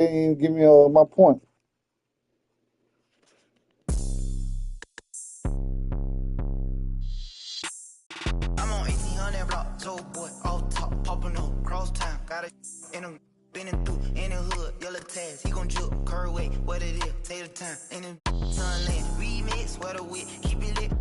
ain't give me my point. I'm on 1800 block, so boy, off top, popping up, cross town, got it in him, bending through, in the hood, yellow tags, he gon' juke, curve weight, what it is, take the time, in the sunland, remix, sweater wit, keep it lit.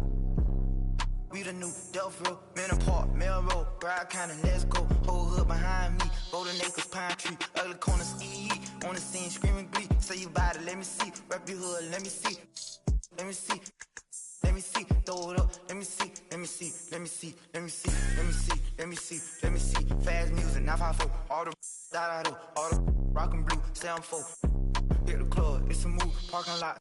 We the new Delph Road, Manor Park, Melrose, Bride County, let's go. Whole hood behind me, Golden Acres, Pine Tree, ugly corner, ski, on the scene, screaming glee. Say you bout it, let me see. Rep your hood, let me see. Let me see. Let me see. Throw it up, let me see. Let me see. Let me see. Let me see. Let me see. Let me see. Let me see. Fast music, 954. All the da-da-do, all the rock and blue, 7-4. Hit the club, it's a move, parking lot.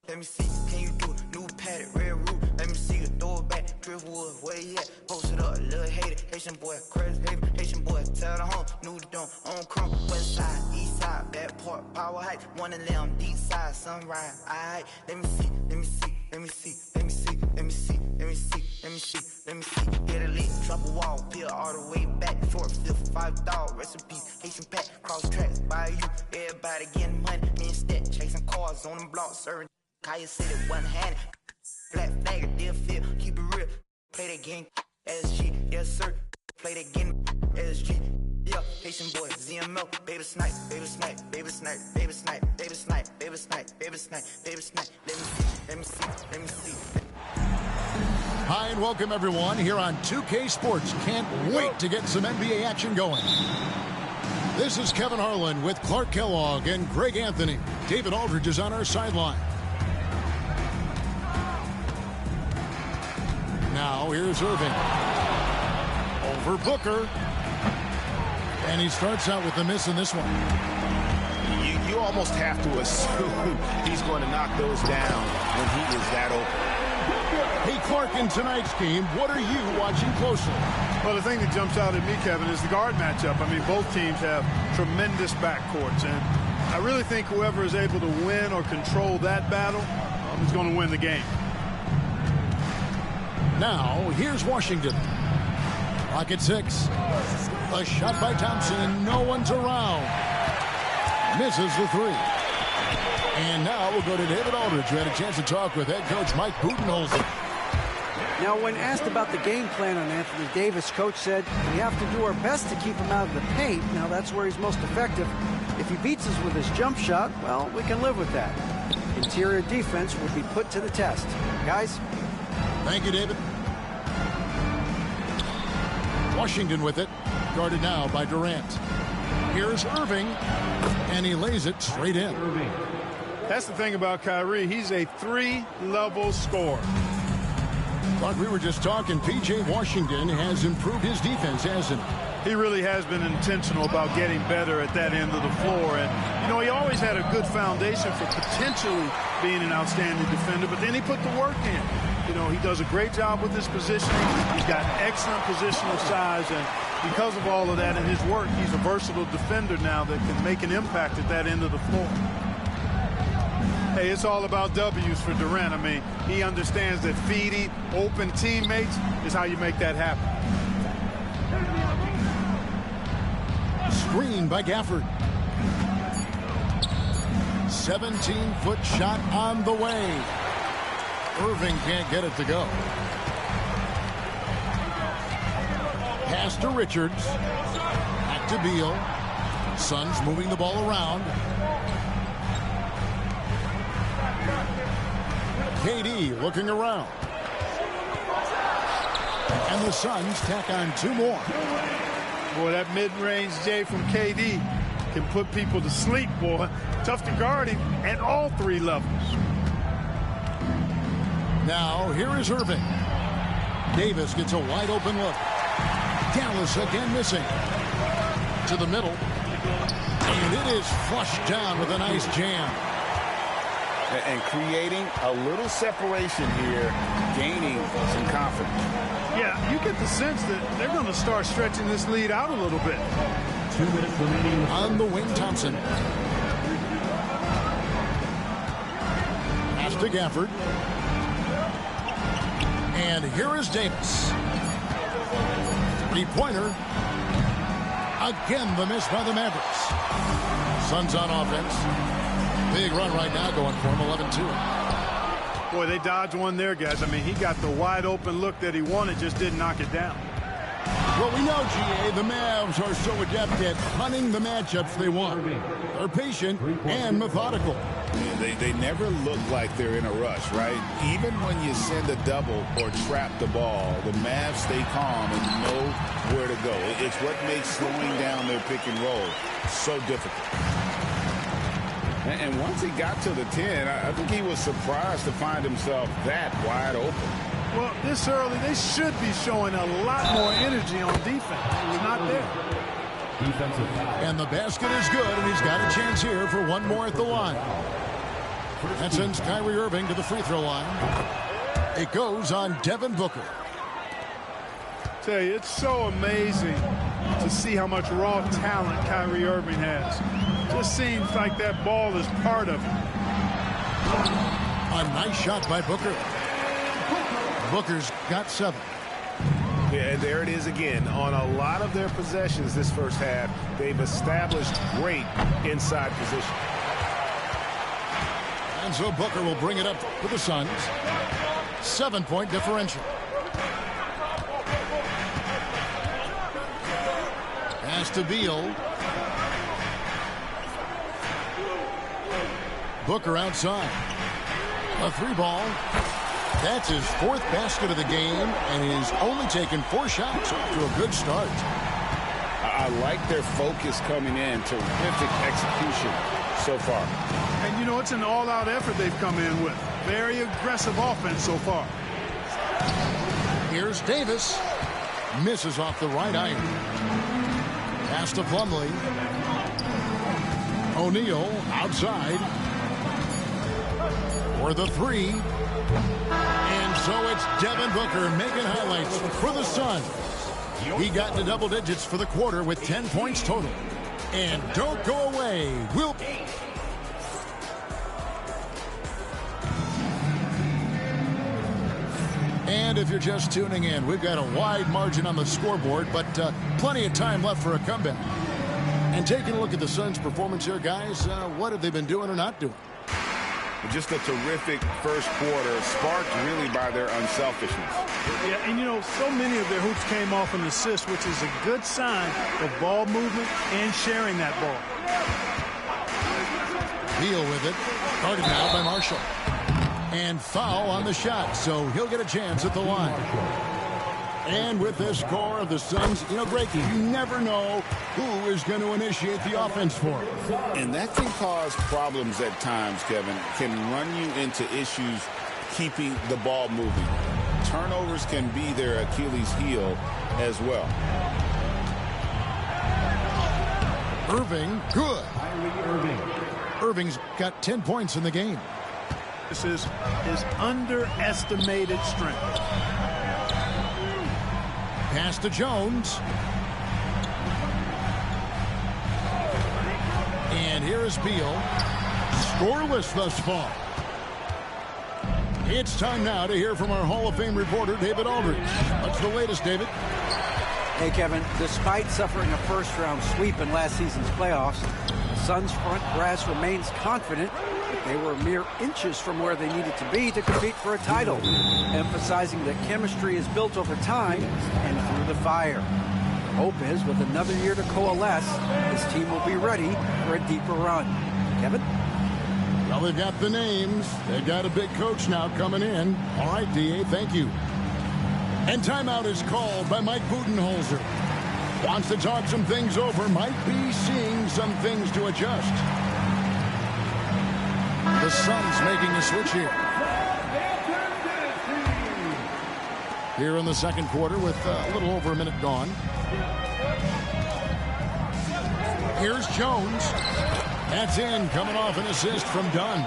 Let me see, can you do it? New paddock, red roof. Let me see you throw it back. Driftwood, where you at? Post it up, little hater. Haitian boy, crazy haven. Haitian boy, tell the home. New dome, on crumb. West side, east side, back port, power height. One of them, deep side, sunrise. Aight, let me see, let me see, let me see, let me see, let me see, let me see, let me see, let me see. Get a lead, drop a wall, peel all the way back. 4th, 5th, 5 dog, recipes. Haitian pack, cross tracks, by you. Everybody getting money. Me and Stat, chasing cars on them blocks, serving. Kaya City, one-handed. Black flag, deal feel, keep it real. Play that game, SG, yes sir. Play that game, SG. Yeah, Haitian boy, ZML, baby snipe, baby snipe, baby snipe, baby snipe, baby snipe, baby snipe, baby snipe, baby snipe. Let me see, let me see, let me see. Hi and welcome everyone here on 2K Sports. Can't wait to get some NBA action going. This is Kevin Harlan with Clark Kellogg and Greg Anthony. David Aldridge is on our sideline. Now, here's Irving. Over Booker. And he starts out with a miss in this one. You almost have to assume he's going to knock those down when he is that open. Hey, Clark, in tonight's game, what are you watching closely? Well, the thing that jumps out at me, Kevin, is the guard matchup. I mean, both teams have tremendous backcourts. And I really think whoever is able to win or control that battle is going to win the game. Now, here's Washington. Clock at 6. A shot by Thompson. No one's around. Misses the 3. And now we'll go to David Aldridge, who had a chance to talk with head coach Mike Budenholzer. Now, when asked about the game plan on Anthony Davis, coach said, we have to do our best to keep him out of the paint. Now, that's where he's most effective. If he beats us with his jump shot, well, we can live with that. Interior defense will be put to the test. Guys? Thank you, David. Washington with it, guarded now by Durant. Here's Irving, and he lays it straight in. That's the thing about Kyrie. He's a 3-level scorer. Like we were just talking, P.J. Washington has improved his defense, hasn't he? He really has been intentional about getting better at that end of the floor. And, you know, he always had a good foundation for potentially being an outstanding defender, but then he put the work in. You know, he does a great job with his positioning. He's got excellent positional size, and because of all of that in his work, he's a versatile defender now that can make an impact at that end of the floor. Hey, it's all about W's for Durant. I mean, he understands that feeding open teammates is how you make that happen. Screen by Gafford. 17-foot shot on the way. Irving can't get it to go. Pass to Richards. Back to Beal. Suns moving the ball around. KD looking around. And the Suns tack on 2 more. Boy, that mid-range J from KD can put people to sleep, boy. Tough to guard him at all 3 levels. Now, here is Irving. Davis gets a wide open look. Dallas again missing. To the middle. And it is flushed down with a nice jam. And creating a little separation here, gaining some confidence. Yeah, you get the sense that they're going to start stretching this lead out a little bit. 2 minutes remaining. On the wing, Thompson. Pass to Gafford. And here is Davis. 3-pointer. Again, the miss by the Mavericks. Suns on offense. Big run right now going for him, 11-2. Boy, they dodged one there, guys. I mean, he got the wide open look that he wanted, just didn't knock it down. Well, we know, GA, the Mavs are so adept at hunting the matchups they want. They're patient and methodical. They never look like they're in a rush, right? Even when you send a double or trap the ball, the Mavs stay calm and know where to go. It's what makes slowing down their pick and roll so difficult. And once he got to the 10, I think he was surprised to find himself that wide open. Well, this early, they should be showing a lot more energy on defense. It's not there. And the basket is good, and he's got a chance here for one more at the line. That sends Kyrie Irving to the free throw line. It goes on Devin Booker. Tell you, it's so amazing to see how much raw talent Kyrie Irving has. Just seems like that ball is part of it. A nice shot by Booker. Booker's got 7. Yeah, there it is again. On a lot of their possessions this first half, they've established great inside position. And so Booker will bring it up for the Suns. 7-point differential. Pass to Beal. Booker outside. A 3-ball. That's his 4th basket of the game, and he's only taken 4 shots. Off to a good start. I like their focus coming in. Terrific execution so far. And, you know, it's an all-out effort they've come in with. Very aggressive offense so far. Here's Davis. Misses off the right iron. Pass to Plumlee. O'Neal outside. For the 3. And so it's Devin Booker making highlights for the Suns. He got into double digits for the quarter with 10 points total. And don't go away. We'll... And if you're just tuning in, we've got a wide margin on the scoreboard, but plenty of time left for a comeback. And taking a look at the Suns' performance here, guys, what have they been doing or not doing? Just a terrific first quarter, sparked really by their unselfishness. Yeah, and you know, so many of their hoops came off an assist, which is a good sign of ball movement and sharing that ball. Beal with it. Guarded now by Marshall. And foul on the shot, so he'll get a chance at the line. And with this score of the Suns, you know, Greg, you never know who is going to initiate the offense for them. And that can cause problems at times, Kevin. Can run you into issues keeping the ball moving. Turnovers can be their Achilles heel as well. Irving, good. Irving's got 10 points in the game. This is his underestimated strength. Pass to Jones. And here is Beal. Scoreless thus far. It's time now to hear from our Hall of Fame reporter, David Aldridge. What's the latest, David? Hey, Kevin, despite suffering a first-round sweep in last season's playoffs, the Suns' front brass remains confident that they were mere inches from where they needed to be to compete for a title, emphasizing that chemistry is built over time and through the fire. Hope is, with another year to coalesce, this team will be ready for a deeper run. Kevin? Well, they've got the names. They've got a big coach now coming in. All right, D.A., thank you. And timeout is called by Mike Budenholzer. Wants to talk some things over. Might be seeing some things to adjust. The Suns making a switch here. Here in the second quarter with a little over a minute gone. Here's Jones. That's in, coming off an assist from Dunn.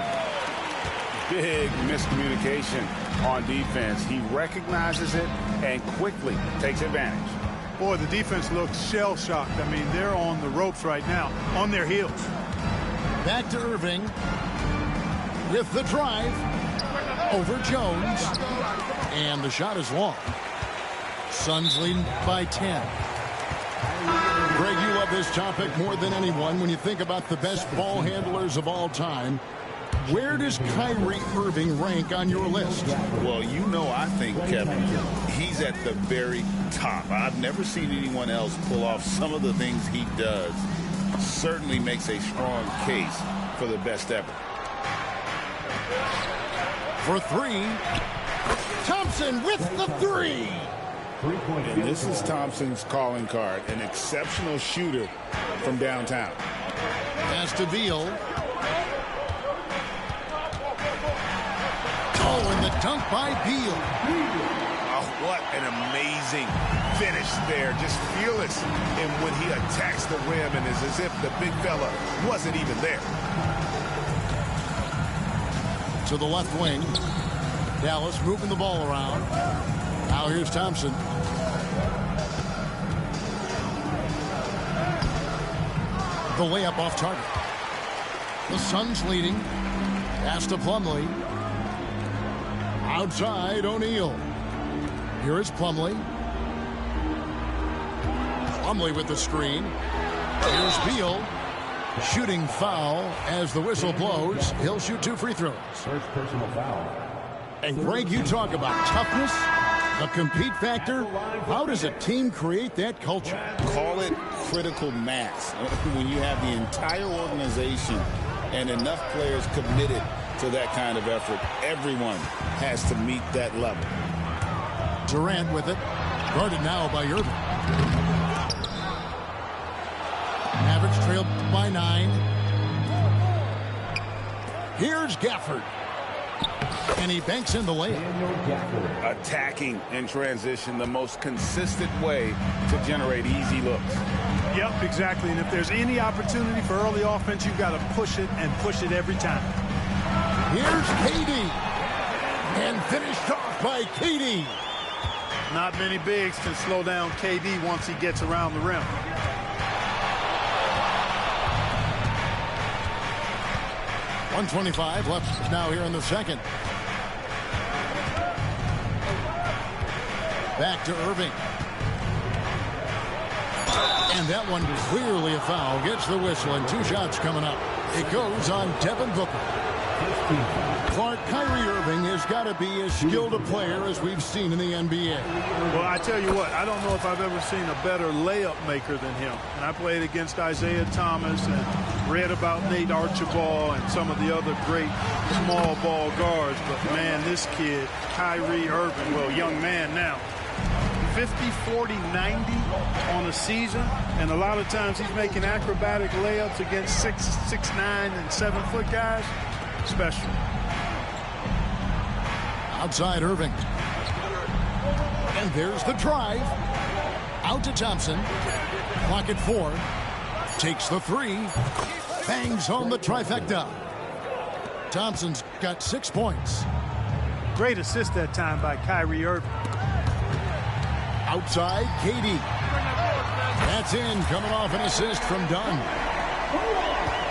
Big miscommunication on defense. He recognizes it and quickly takes advantage. Boy, the defense looks shell-shocked. I mean, they're on the ropes right now, on their heels. Back to Irving. With the drive. Over Jones. And the shot is long. Suns leading by 10. Greg, you love this topic more than anyone. When you think about the best ball handlers of all time, where does Kyrie Irving rank on your list? Well, you know, I think, Kevin, he's at the very top. I've never seen anyone else pull off some of the things he does. Certainly makes a strong case for the best ever. For three, Thompson with the three. And this is Thompson's calling card, an exceptional shooter from downtown. Pass to Beal. Oh, and the dunk by Beal. Oh, what an amazing finish there. Just fearless. And when he attacks the rim, and it's as if the big fella wasn't even there. To the left wing. Dallas moving the ball around. Now here's Thompson. The layup off target. The Suns leading. Pass to Plumlee. Outside, O'Neal. Here is Plumlee. Plumlee with the screen. Here's Beal. Shooting foul as the whistle blows. He'll shoot 2 free throws. First personal foul. And Greg, you talk about toughness, the compete factor. How does a team create that culture? Call it critical mass. When you have the entire organization and enough players committed to that kind of effort, everyone has to meet that level. Durant with it. Guarded now by Irving. Mavericks trailed by 9. Here's Gafford. And he banks in the layup. Attacking in transition, the most consistent way to generate easy looks. Yep, exactly. And if there's any opportunity for early offense, you've got to push it and push it every time. Here's KD. And finished off by KD. Not many bigs can slow down KD once he gets around the rim. .125 left now here in the second. Back to Irving. And that one clearly a foul. Gets the whistle and 2 shots coming up. It goes on Devin Booker. Clark, Kyrie Irving has got to be as skilled a player as we've seen in the NBA. Well, I tell you what, I don't know if I've ever seen a better layup maker than him. And I played against Isaiah Thomas and read about Nate Archibald and some of the other great small ball guards. But, man, this kid, Kyrie Irving, well, young man now, 50, 40, 90 on a season. And a lot of times he's making acrobatic layups against 6'9", and 7-foot guys. Special. Outside Irving. And there's the drive. Out to Thompson. Clock at 4. Takes the 3. Bangs home the trifecta. Thompson's got 6 points. Great assist that time by Kyrie Irving. Outside, KD. That's in, coming off an assist from Dunn.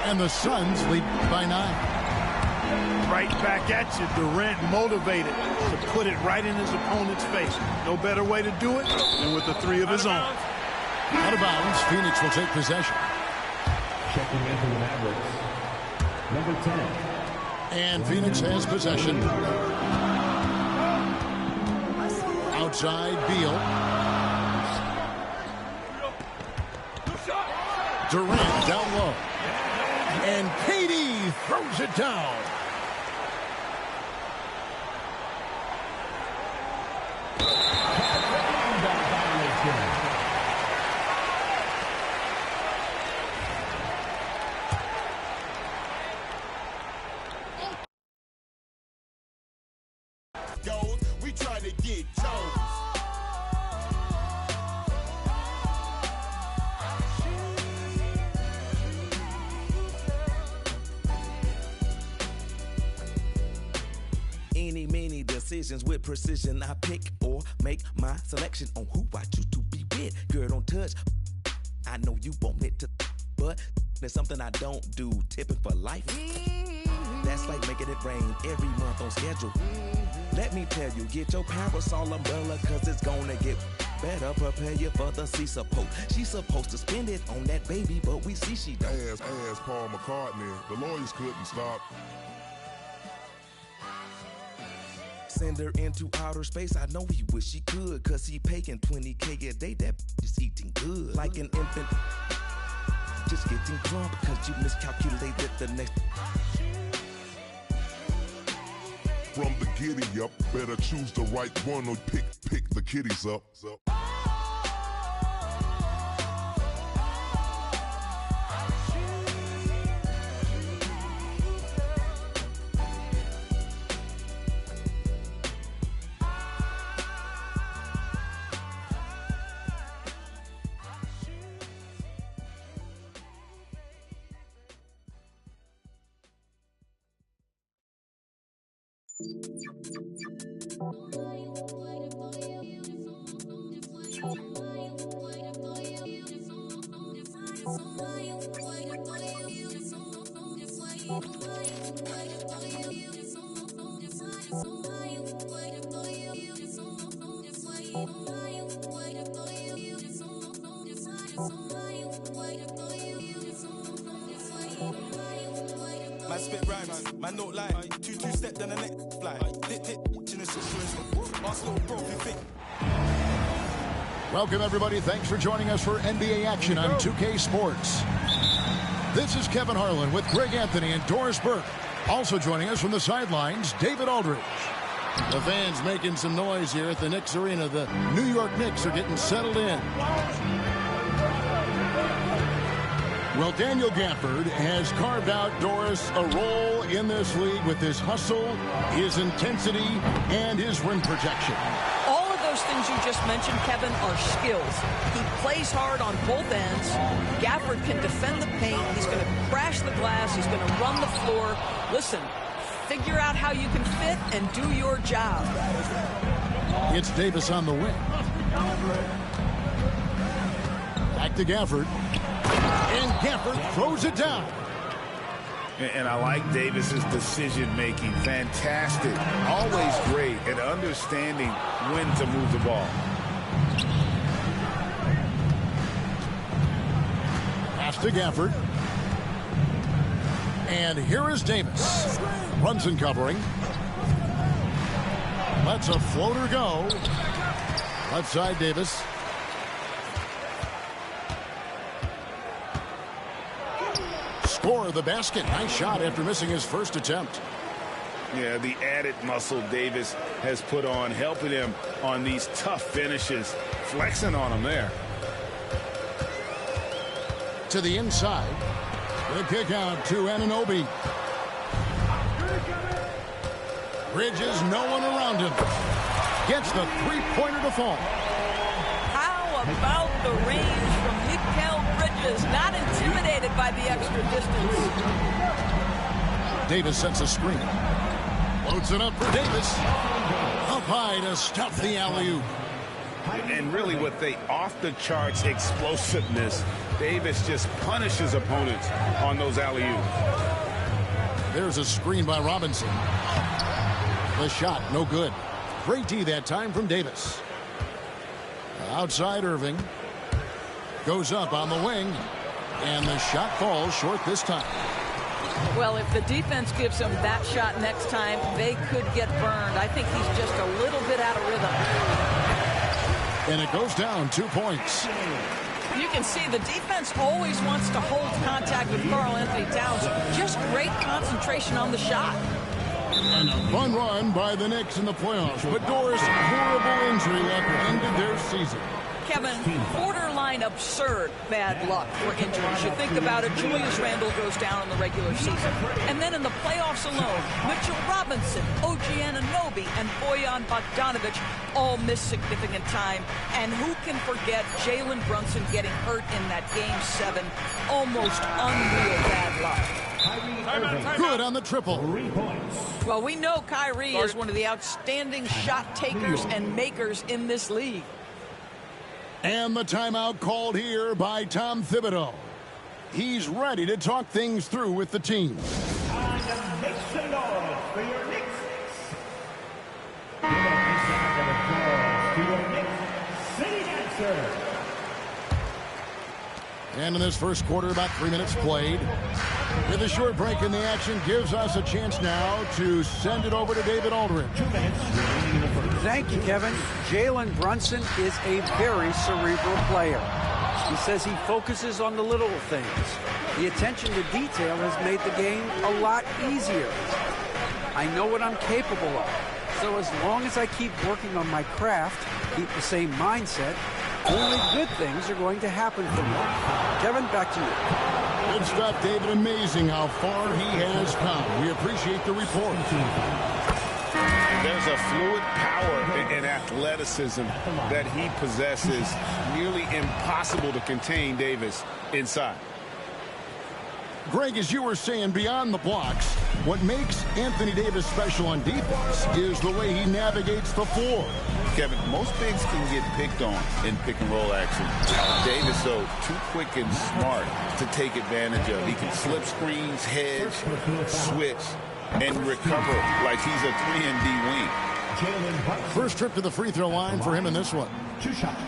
And the Suns lead by 9. Right back at you. Durant motivated to put it right in his opponent's face. No better way to do it than with the 3 of his own. Out of bounds, Phoenix will take possession. Checking in for the Mavericks, number 10. And Phoenix has possession. Outside, Beal. Durant down low. And KD throws it down. We try to get Jones. Any, many decisions with precision. I pick or make my selection on who I choose to be with. Girl, don't touch. I know you want it to, but there's something I don't do. Tipping for life. That's like making it rain every month on schedule. Let me tell you, get your parasol umbrella, cause it's gonna get better prepare you for the sea support. She's supposed to spend it on that baby, but we see she don't. As Paul McCartney, the lawyers couldn't stop. Send her into outer space, I know he wish he could, cause he paying $20K a day, that is eating good. Like an infant, just getting drunk, cause you miscalculated the next. From the giddy up, better choose the right one or pick the kiddies up. My spit rhymes, man don't lie. Two-step then the next fly. Lit in a situation. Ask little bro if you think. Welcome, everybody. Thanks for joining us for NBA action on 2K Sports. This is Kevin Harlan with Greg Anthony and Doris Burke. Also joining us from the sidelines, David Aldridge. The fans making some noise here at the Knicks Arena. The New York Knicks are getting settled in. Well, Daniel Gafford has carved out, Doris, a role in this league with his hustle, his intensity, and his rim protection. All of those things you just mentioned, Kevin, are skills. He plays hard on both ends. Gafford can defend the paint. He's going to crash the glass. He's going to run the floor. Listen, figure out how you can fit and do your job. It's Davis on the wing. Back to Gafford. And Gafford throws it down. And I like Davis's decision-making. Fantastic. Always great at understanding when to move the ball. Pass to Gafford. And here is Davis. Brunson covering. Lets a floater go. Left side, Davis. Score the basket. Nice shot after missing his first attempt. Yeah, the added muscle Davis has put on, helping him on these tough finishes. Flexing on him there. To the inside. The kick out to Anunoby. Bridges, no one around him. Gets the three-pointer to fall. How about the range from Mikal Bridges? Not intimidated by the extra distance. Davis sets a screen. Loads it up for Davis. Up high to stuff the alley-oop. And really with the off-the-charts explosiveness, Davis just punishes opponents on those alley-oops. There's a screen by Robinson. The shot, no good. Great D that time from Davis. Outside Irving. Goes up on the wing. And the shot falls short this time. Well, if the defense gives him that shot next time, they could get burned. I think he's just a little bit out of rhythm. And it goes down 2 points. You can see the defense always wants to hold contact with Karl-Anthony Towns. Just great concentration on the shot. And a fun run by the Knicks in the playoffs. But Doris, horrible injury that ended their season. Kevin, borderline absurd bad luck for injuries. You think about it, Julius Randle goes down in the regular season. And then in the playoffs alone, Mitchell Robinson, OG Anunoby, and Bojan Bogdanovic all miss significant time. And who can forget Jalen Brunson getting hurt in that Game 7? Almost unreal bad luck. Good on the triple. Well, we know Kyrie is one of the outstanding shot takers and makers in this league. And the timeout called here by Tom Thibodeau. He's ready to talk things through with the team. Make some noise for your Knicks. Give a big round of applause to your Knicks City Nets. And in this first quarter, about 3 minutes played. With a short break in the action, gives us a chance now to send it over to David Aldridge. Thank you, Kevin. Jalen Brunson is a very cerebral player. He says he focuses on the little things. The attention to detail has made the game a lot easier. I know what I'm capable of. So as long as I keep working on my craft, keep the same mindset, only good things are going to happen for me. Kevin, back to you. Good stuff, David. Amazing how far he has come. We appreciate the report. There's a fluid power and athleticism that he possesses. Nearly impossible to contain Davis inside. Greg, as you were saying, beyond the blocks, what makes Anthony Davis special on defense is the way he navigates the floor. Kevin, most bigs can get picked on in pick-and-roll action. Davis, though, too quick and smart to take advantage of. He can slip screens, hedge, switch, and recover like he's a 3-and-D wing. First trip to the free throw line for him in this one. 2 shots.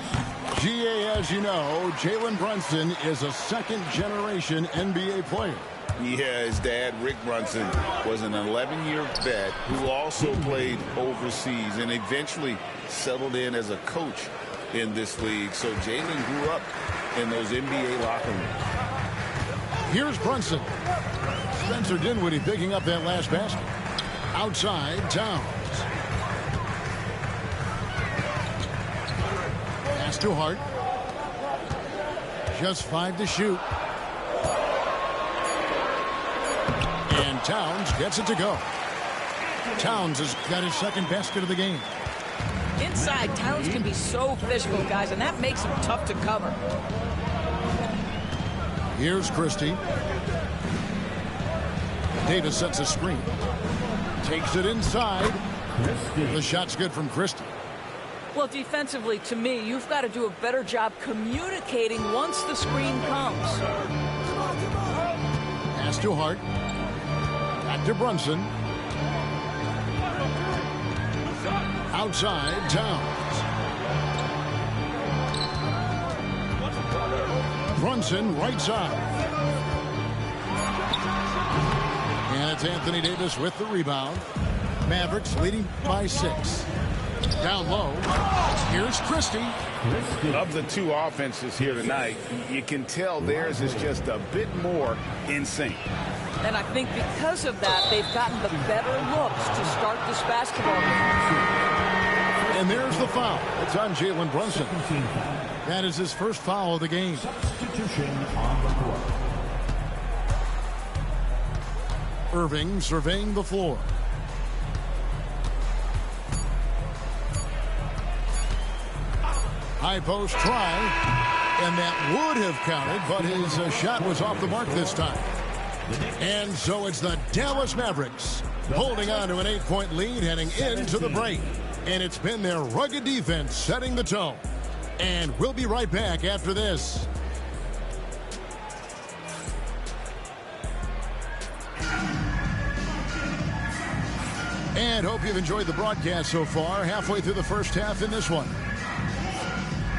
GA, as you know, Jalen Brunson is a second-generation NBA player. Yeah, his dad, Rick Brunson, was an 11-year vet who also played overseas and eventually settled in as a coach in this league. So Jalen grew up in those NBA locker rooms. Here's Brunson. Spencer Dinwiddie picking up that last basket. Outside, Towns. Pass to Hart. Just 5 to shoot. And Towns gets it to go. Towns has got his second basket of the game. Inside, Towns can be so physical, guys, and that makes him tough to cover. Here's Christie. Davis sets a screen. Takes it inside. The shot's good from Christie. Well, defensively, to me, you've got to do a better job communicating once the screen comes. Pass to Hart. Back to Brunson. Outside, Towns. Brunson, right side. And it's Anthony Davis with the rebound. Mavericks leading by 6. Down low. Here's Christie. Of the two offenses here tonight, you can tell theirs is just a bit more in sync. And I think because of that, they've gotten the better looks to start this basketball game. And there's the foul. It's on Jalen Brunson. That is his first foul of the game. Substitution on the court. Irving surveying the floor. High post try, and that would have counted, but his shot was off the mark this time. And so it's the Dallas Mavericks holding on to an 8-point lead heading into the break. And it's been their rugged defense setting the tone. And we'll be right back after this. And hope you've enjoyed the broadcast so far. Halfway through the first half in this one.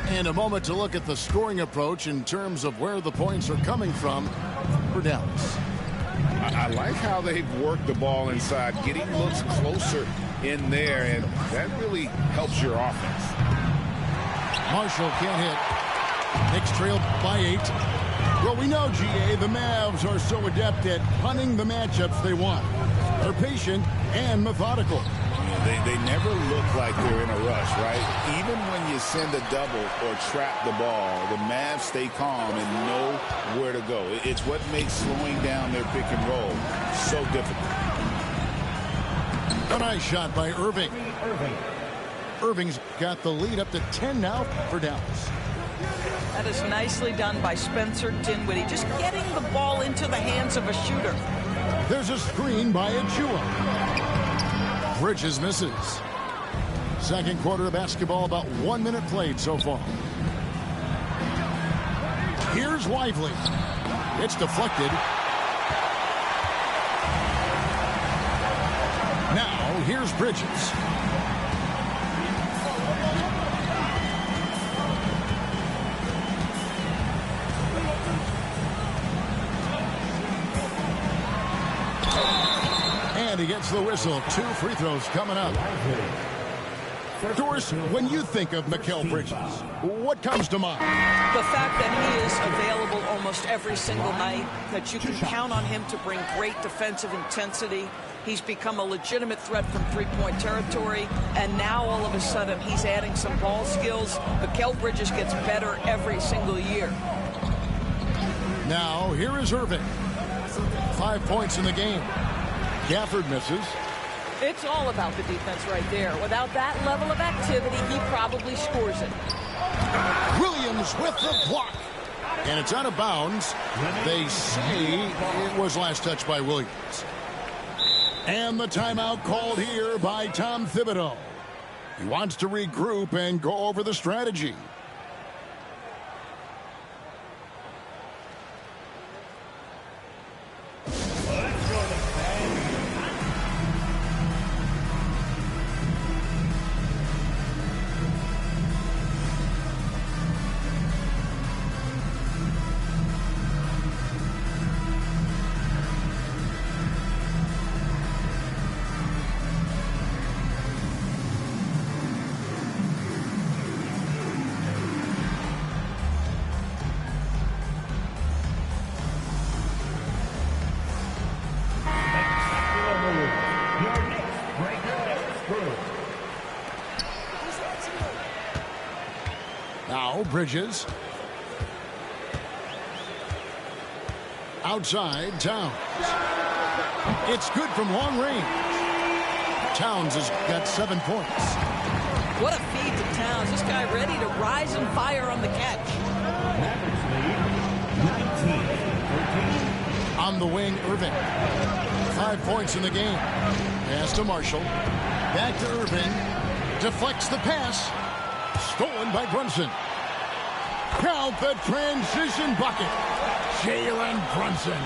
And a moment to look at the scoring approach in terms of where the points are coming from for Dallas. I like how they've worked the ball inside, getting looks closer in there, and that really helps your offense. Marshall can't hit. Knicks trailed by 8. Well, we know, GA, the Mavs are so adept at punting the matchups they want. They're patient and methodical. They never look like they're in a rush, right? Even when you send a double or trap the ball, the Mavs stay calm and know where to go. It's what makes slowing down their pick and roll so difficult. A nice shot by Irving. Irving's got the lead up to 10 now for Dallas. That is nicely done by Spencer Dinwiddie, just getting the ball into the hands of a shooter. There's a screen by Achua. Bridges misses. Second quarter of basketball, about 1 minute played so far. Here's Lively. It's deflected. Now, here's Bridges. And he gets the whistle. 2 free throws coming up. Doris, when you think of Mikal Bridges, what comes to mind? The fact that he is available almost every single night, that you can count on him to bring great defensive intensity. He's become a legitimate threat from three-point territory, and now all of a sudden he's adding some ball skills. Mikal Bridges gets better every single year. Now, here is Irving. 5 points in the game. Gafford misses. It's all about the defense right there. Without that level of activity, he probably scores it. Williams with the block. And it's out of bounds. They say it was last touched by Williams. And the timeout called here by Tom Thibodeau. He wants to regroup and go over the strategy. Now Bridges. Outside, Towns. It's good from long range. Towns has got 7 points. What a feed to Towns. This guy ready to rise and fire on the catch. On the wing, Irving. 5 points in the game. Pass to Marshall. Back to Irving. Deflects the pass. Stolen by Brunson. Count the transition bucket. Jalen Brunson.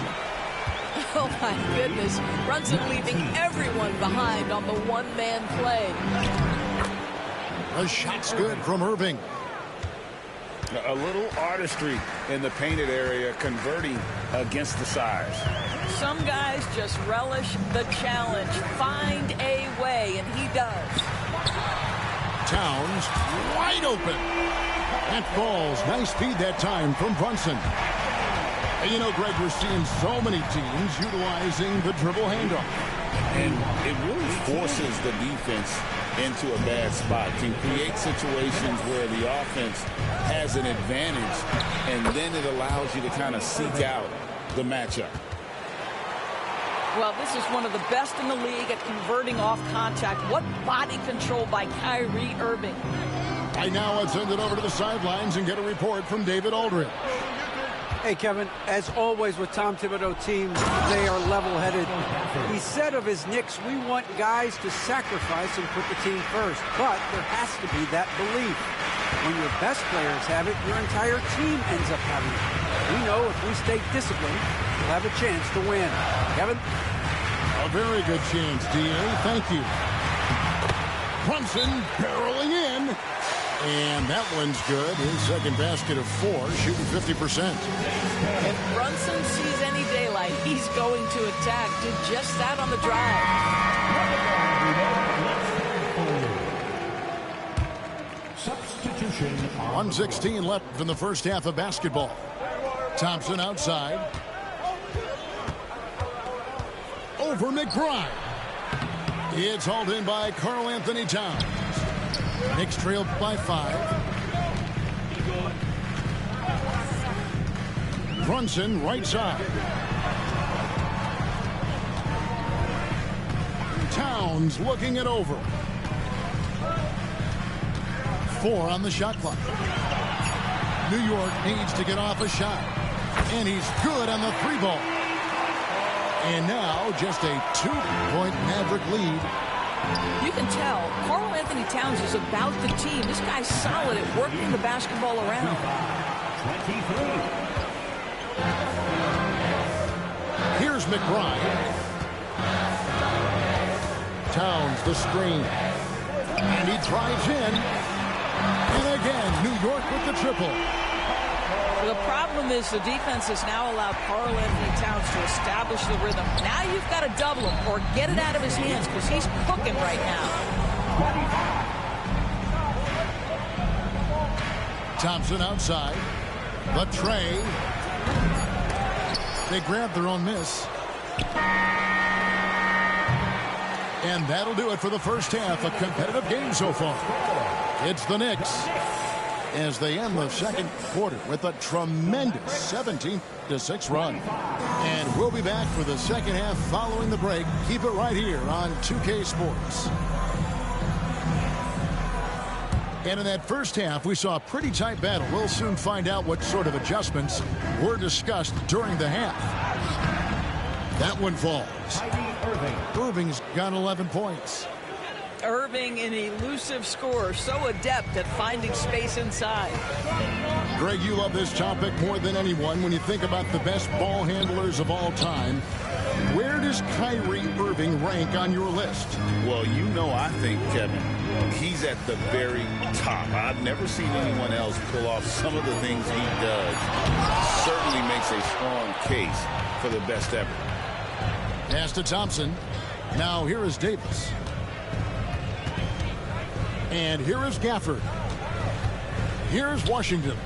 Oh, my goodness. Brunson leaving everyone behind on the one-man play. The shot's good from Irving. A little artistry in the painted area, converting against the size. Some guys just relish the challenge. Find a way, and he does. Towns wide open. That falls. Nice feed that time from Brunson. And you know, Greg, we're seeing so many teams utilizing the dribble handoff. And it really forces the defense into a bad spot. Can create situations where the offense has an advantage, and then it allows you to kind of seek out the matchup. Well, this is one of the best in the league at converting off contact. What body control by Kyrie Irving. Right now, let's send it over to the sidelines and get a report from David Aldridge. Hey, Kevin, as always with Tom Thibodeau teams, they are level-headed. He said of his Knicks, we want guys to sacrifice and put the team first. But there has to be that belief. When your best players have it, your entire team ends up having it. We know if we stay disciplined, we'll have a chance to win. Kevin? A very good chance, D.A. Thank you. Brunson barreling in. And that one's good. His second basket of 4, shooting 50%. If Brunson sees any daylight, he's going to attack. Did just that on the drive. 1:16 left in the first half of basketball. Thompson outside. Over McBride. It's hauled in by Karl Anthony Towns. Knicks trailed by 5. Brunson right side. Towns looking it over. 4 on the shot clock. New York needs to get off a shot. And he's good on the 3-ball. And now just a 2-point Maverick lead. You can tell Karl Anthony Towns is about the team. This guy's solid at working the basketball around. 23. Here's McBride. Towns the screen. And he drives in. And again, New York with the triple. The problem is the defense has now allowed Karl-Anthony Towns to establish the rhythm. Now you've got to double him or get it out of his hands because he's cooking right now. Thompson outside. The tray. They grab their own miss. And that'll do it for the first half. A competitive game so far. It's the Knicks as they end the second quarter with a tremendous 17-6 run. And we'll be back for the second half following the break. Keep it right here on 2K Sports. And in that first half, we saw a pretty tight battle. We'll soon find out what sort of adjustments were discussed during the half. That one falls. Irving's got 11 points. Irving, an elusive scorer, so adept at finding space inside. Greg, you love this topic more than anyone when you think about the best ball handlers of all time. Where does Kyrie Irving rank on your list? Well, you know, I think, Kevin, he's at the very top. I've never seen anyone else pull off some of the things he does. Certainly makes a strong case for the best ever. Pass to Thompson. Now here is Davis. And here is Gafford. Here's Washington.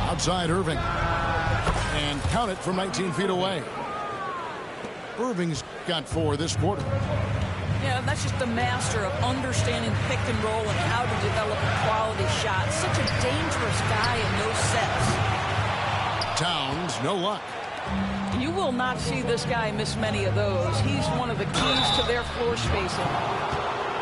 Outside Irving. And count it from 19 feet away. Irving's got 4 this quarter. Yeah, that's just the master of understanding pick and roll and how to develop a quality shot. Such a dangerous guy in those sets. Towns, no luck. You will not see this guy miss many of those. He's one of the keys to their floor spacing.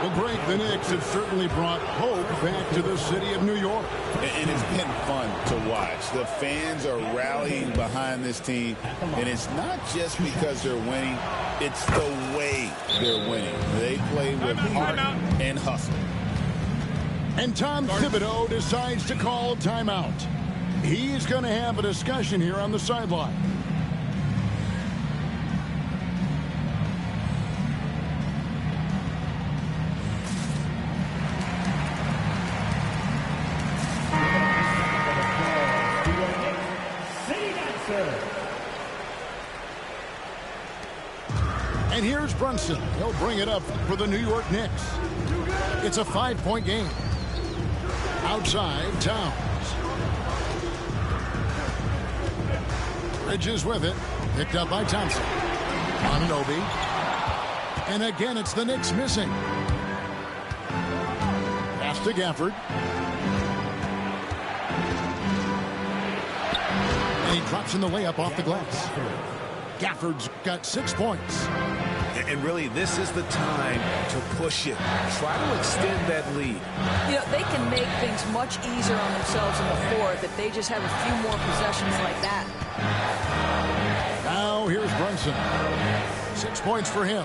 Well, Greg, the Knicks have certainly brought hope back to the city of New York. And it's been fun to watch. The fans are rallying behind this team, and it's not just because they're winning. It's the way they're winning. They play with heart and hustle. And Tom Thibodeau decides to call a timeout. He's going to have a discussion here on the sideline. And here's Brunson. He'll bring it up for the New York Knicks. It's a 5-point game. Outside, Towns. Bridges with it. Picked up by Thompson. Anunoby. And again, it's the Knicks missing. Pass to Gafford. And he drops in the layup off the glass. Gafford's got 6 points. And really, this is the time to push it. Try to extend that lead. You know, they can make things much easier on themselves in the fourth if they just have a few more possessions like that. Now here's Brunson. 6 points for him.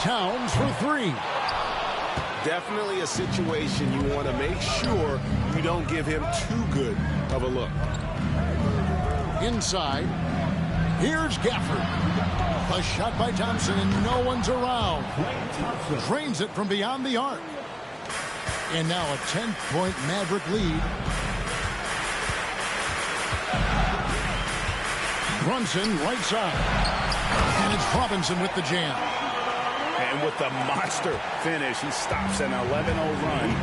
Towns for 3. Definitely a situation you want to make sure you don't give him too good of a look. Inside. Here's Gafford. A shot by Thompson, and no one's around. Drains it from beyond the arc. And now a 10-point Maverick lead. Brunson right side. And it's Robinson with the jam. And with the monster finish, he stops an 11-0 run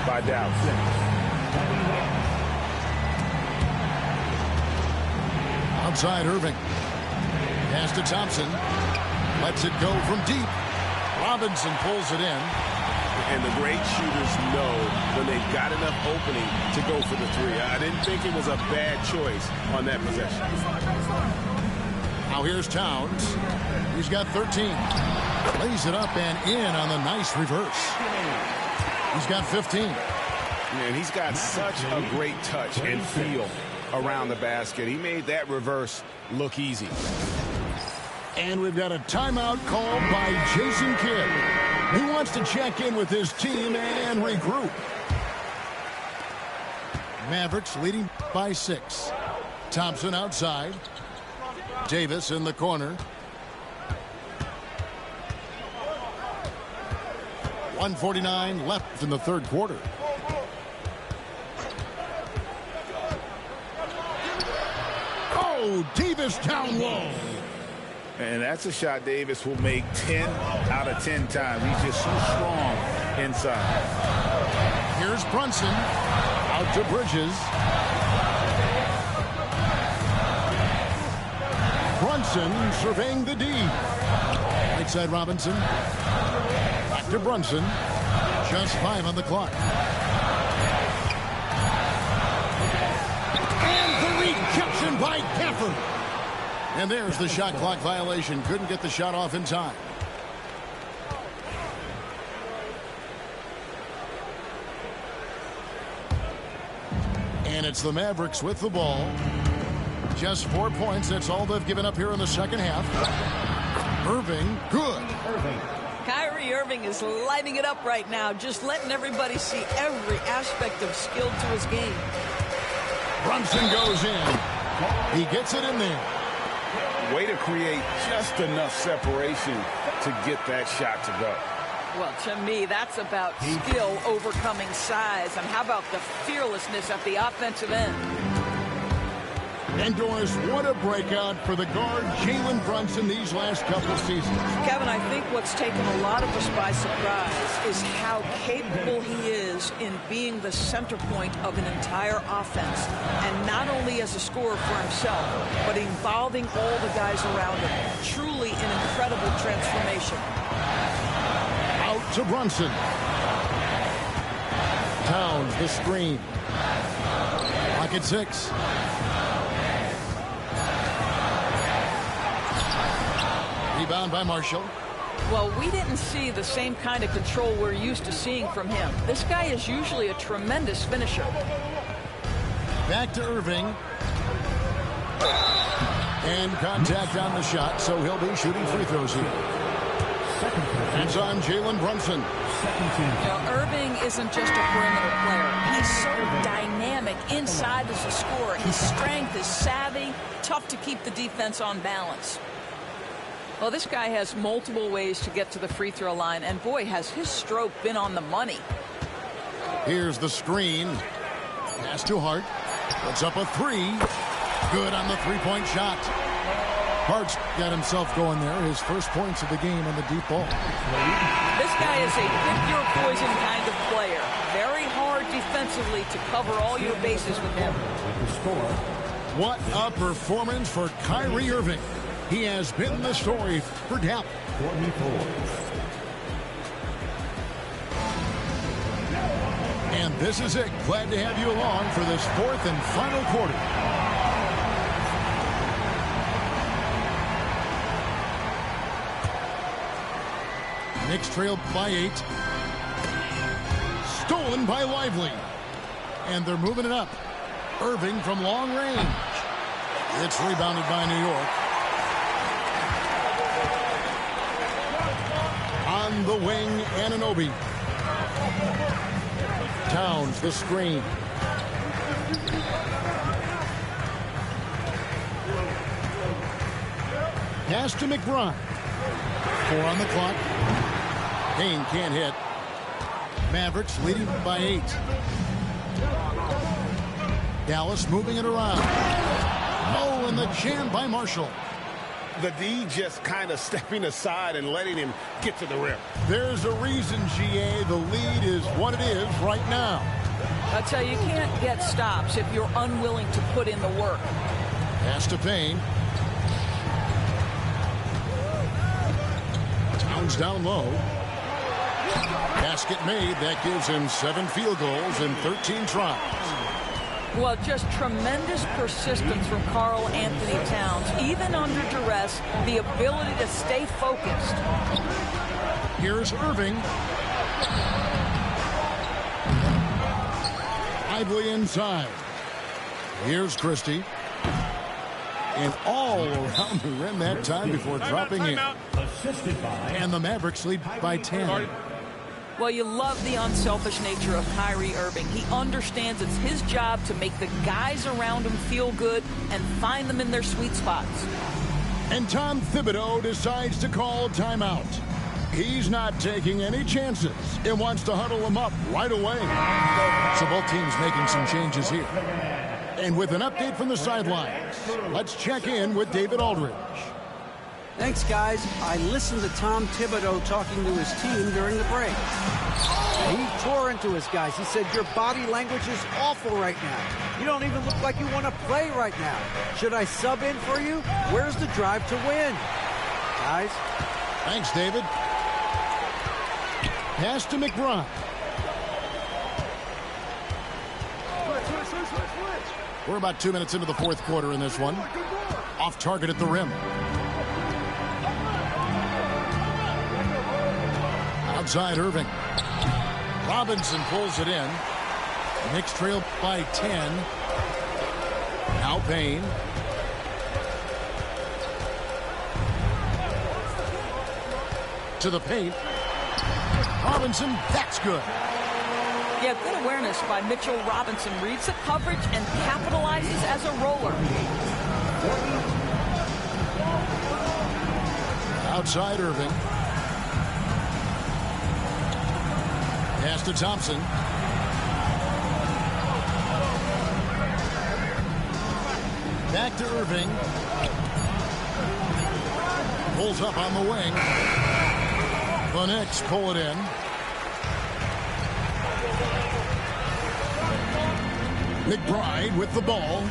by Dallas. Outside Irving. Pass to Thompson. Lets it go from deep. Robinson pulls it in. And the great shooters know when they've got enough opening to go for the 3. I didn't think it was a bad choice on that possession. Now here's Towns. He's got 13. Lays it up and in on the nice reverse. He's got 15. And he's got such a great touch and feel around the basket. He made that reverse look easy. And we've got a timeout called by Jason Kidd. He wants to check in with his team and regroup. Mavericks leading by 6. Thompson outside. Davis in the corner. 1:49 left in the third quarter. Oh, Davis down low. And that's a shot Davis will make 10 out of 10 times. He's just so strong inside. Here's Brunson. Out to Bridges. Brunson surveying the D. Right side Robinson. Back to Brunson. Just 5 on the clock. And the rejection by Gafford. And there's the shot clock violation. Couldn't get the shot off in time. And it's the Mavericks with the ball. Just 4 points. That's all they've given up here in the second half. Irving, good. Kyrie Irving is lighting it up right now, just letting everybody see every aspect of skill to his game. Brunson goes in. He gets it in there. Way to create just enough separation to get that shot to go. Well, to me, that's about skill overcoming size. And how about the fearlessness at the offensive end? And Doris, what a breakout for the guard Jalen Brunson these last couple of seasons. Kevin, I think what's taken a lot of us by surprise is how capable he is in being the center point of an entire offense. And not only as a scorer for himself, but involving all the guys around him. Truly an incredible transformation. Out to Brunson. Towns the screen. Clock at 6. Rebound by Marshall. Well, we didn't see the same kind of control we're used to seeing from him. This guy is usually a tremendous finisher. Back to Irving. And contact on the shot, so he'll be shooting free throws here. It's on Jalen Brunson. Now, Irving isn't just a perimeter player. He's so dynamic inside as a scorer. His strength is savvy, tough to keep the defense on balance. Well, this guy has multiple ways to get to the free throw line, and boy, has his stroke been on the money. Here's the screen. Pass to Hart. Puts up a 3. Good on the three-point shot. Hart's got himself going there. His first points of the game on the deep ball. This guy is a pick-your-poison kind of player. Very hard defensively to cover all your bases with him. What a performance for Kyrie Irving. He has been the story for depth. And this is it. Glad to have you along for this fourth and final quarter. Knicks trail by 8. Stolen by Lively. And they're moving it up. Irving from long range. It's rebounded by New York. On the wing, Anunoby. Towns the screen. Pass to McBride. 4 on the clock. Payne can't hit. Mavericks leading by 8. Dallas moving it around. Oh, and the jam by Marshall. The D just kind of stepping aside and letting him get to the rim. There's a reason, GA, the lead is what it is right now. I tell you, you can't get stops if you're unwilling to put in the work. Pass to Payne. Towns down low. Basket made. That gives him 7 field goals in 13 tries. Well, just tremendous persistence from Karl Anthony Towns. Even under duress, the ability to stay focused. Here's Irving. Lively inside. Here's Christie. And all around the rim that time before dropping in. And the Mavericks lead by 10. Well, you love the unselfish nature of Kyrie Irving. He understands it's his job to make the guys around him feel good and find them in their sweet spots. And Tom Thibodeau decides to call timeout. He's not taking any chances and wants to huddle them up right away. So both teams making some changes here. And with an update from the sidelines, let's check in with David Aldridge. Thanks, guys. I listened to Tom Thibodeau talking to his team during the break. He tore into his guys. He said, your body language is awful right now. You don't even look like you want to play right now. Should I sub in for you? Where's the drive to win? Guys? Thanks, David. Pass to McBride. We're about 2 minutes into the fourth quarter in this one. Off target at the rim. Outside Irving. Robinson pulls it in. Knicks trail by 10. Now Payne. To the paint. Robinson, that's good. Yeah, good awareness by Mitchell Robinson. Reads the coverage and capitalizes as a roller. Outside Irving. Pass to Thompson. Back to Irving. Pulls up on the wing. The Knicks pull it in. McBride with the ball.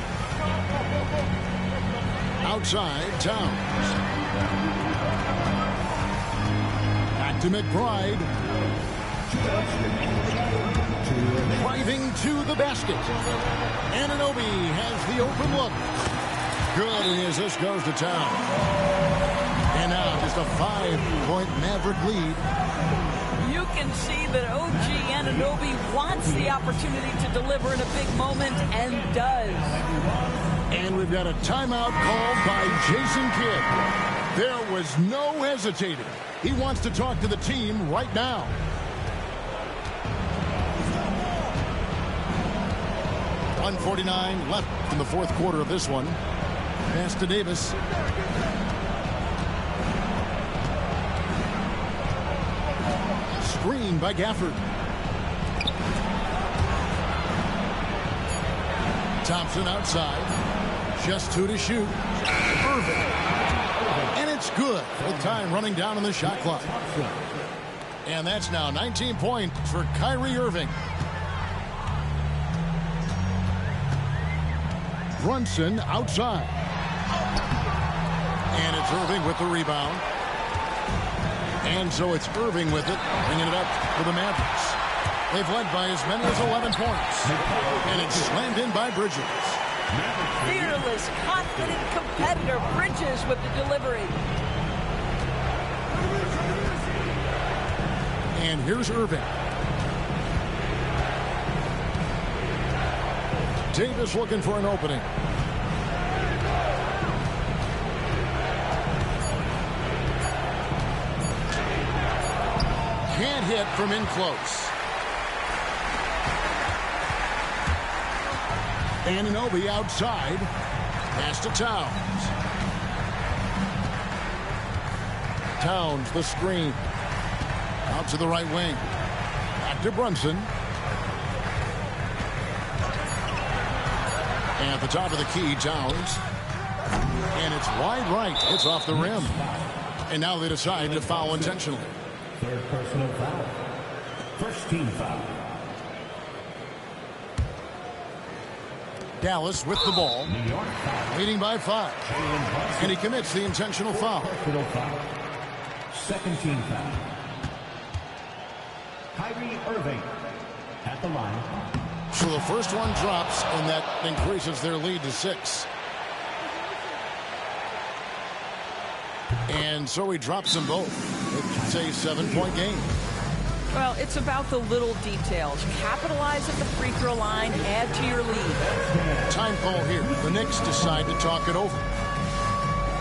Outside, Towns. Back to McBride. Driving to the basket. Anunoby has the open look. Good, and his assist goes to Towns. And now just a 5-point Maverick lead. You can see that OG Anunoby wants the opportunity to deliver in a big moment and does. And we've got a timeout called by Jason Kidd. There was no hesitating. He wants to talk to the team right now. .149 left in the fourth quarter of this one. Pass to Davis. Screen by Gafford. Thompson outside. Just 2 to shoot. Irving. And it's good with time running down on the shot clock. And that's now 19 points for Kyrie Irving. Brunson outside. And it's Irving with the rebound. And so it's Irving with it, bringing it up for the Mavericks. They've led by as many as 11 points. And it's slammed in by Bridges. Fearless, confident competitor. Bridges with the delivery. And here's Irving. Davis looking for an opening. Can't hit from in close. Anunoby outside. Pass to Towns. Towns, the screen. Out to the right wing. Back to Brunson. And at the top of the key, Towns. And it's wide right. It's off the rim. And now they decide to foul intentionally. Third personal foul. First team foul. Dallas with the ball. Leading by 5. And he commits the intentional foul. Personal foul. Second team foul. Kyrie Irving at the line. So the first one drops, and that increases their lead to 6. And so he drops them both. It's a 7-point game. Well, it's about the little details. Capitalize at the free throw line, add to your lead. Time call here. The Knicks decide to talk it over.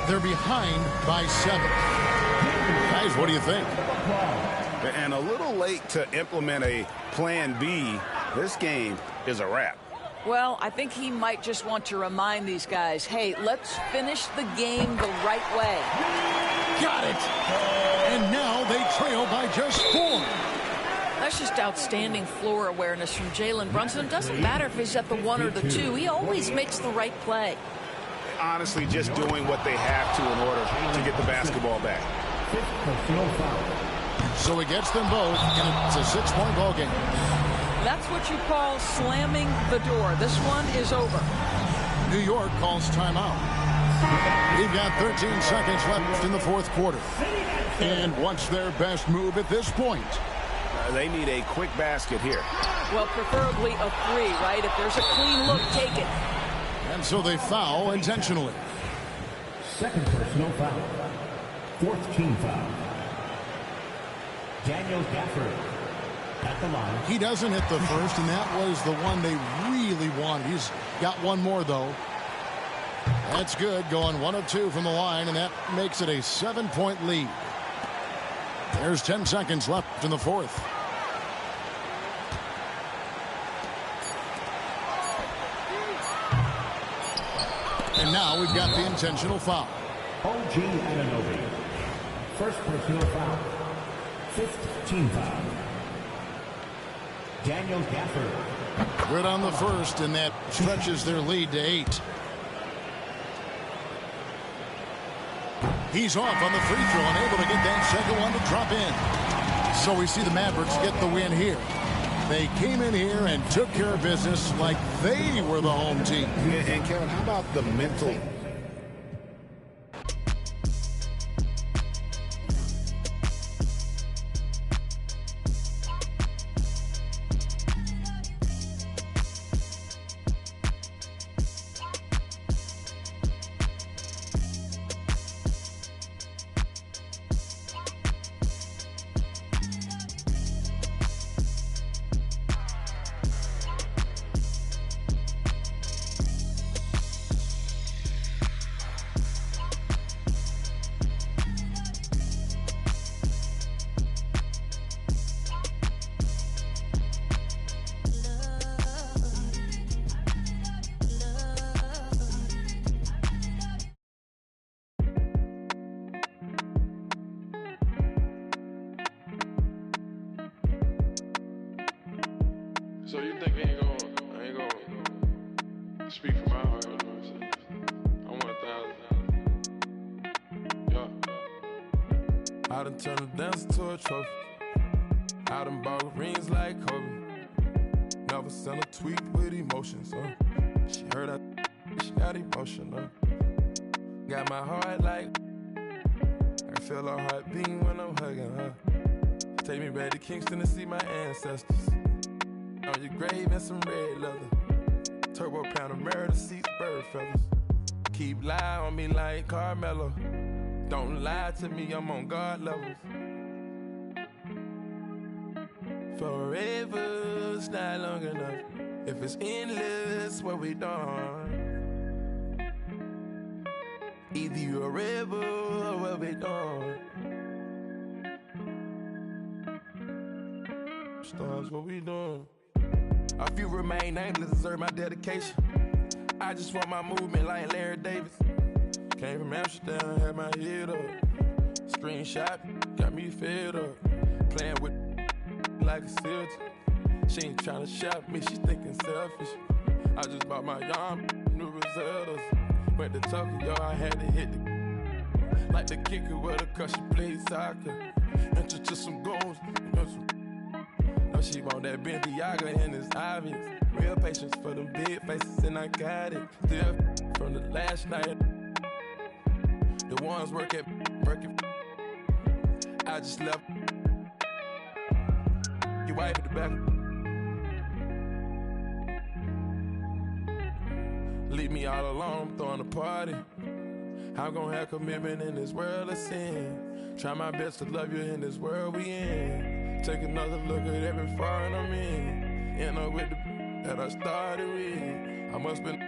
They're behind by 7. Guys, what do you think? And a little late to implement a plan B. This game is a wrap. Well, I think he might just want to remind these guys, hey, let's finish the game the right way. Got it. And now they trail by just 4. That's just outstanding floor awareness from Jalen Brunson. It doesn't matter if he's at the 1 or the 2. He always makes the right play. Honestly, just doing what they have to in order to get the basketball back. So he gets them both, and it's a 6-point ball game. That's what you call slamming the door. This one is over. New York calls timeout. We've got 13 seconds left in the fourth quarter. And what's their best move at this point? They need a quick basket here. Well, preferably a 3, right? If there's a clean look, take it. And so they foul intentionally. Second personal foul. Fourth team foul. Daniel Gafford at the line. He doesn't hit the first, and that was the one they really wanted. He's got one more, though. That's good, going 1 of 2 from the line, and that makes it a 7-point lead. There's 10 seconds left in the fourth. And now we've got the intentional foul. OG Anunoby. First personal foul. Fifth team foul. Daniel Gafford. Good on the first, and that stretches their lead to 8. He's off on the free throw and able to get that second one to drop in. So we see the Mavericks get the win here. They came in here and took care of business like they were the home team. And Kevin, how about the mental? So you think I ain't gonna speak from my heart, you know what I'm saying? I want 1,000. Yeah. I done turned a dance to a trophy. I done bought rings like Kobe. Never sent a tweet with emotions, She heard she got emotion, Got my heart like I feel her heart beating when I'm hugging her. Take me back to Kingston to see my ancestors. On your grave and some red leather. Turbo pound of murder seats, bird feathers. Keep lying on me like Carmelo. Don't lie to me, I'm on God levels. Forever's not long enough. If it's endless, what we done? Either you a rebel or what we done? Stars, what we doing? A few remain nameless, deserve my dedication. I just want my movement like Larry Davis. Came from Amsterdam, had my head up. Screenshot, got me fed up. Playing with like a silver. She ain't tryna shop me, she thinking selfish. I just bought my young new Rosellas. Went to Tokyo, I had to hit the like the kicker with her cause she played soccer. Enter to some goals, no, she want that Bentiaga and it's obvious. Real patience for them big faces and I got it. Still from the last night. The ones working. I just left. Your wife at the back. Leave me all alone, I'm throwing a party. I'm gonna have commitment in this world of sin. Try my best to love you in this world we in. Take another look at every foreign I'm in. End up with the that I started with. I must been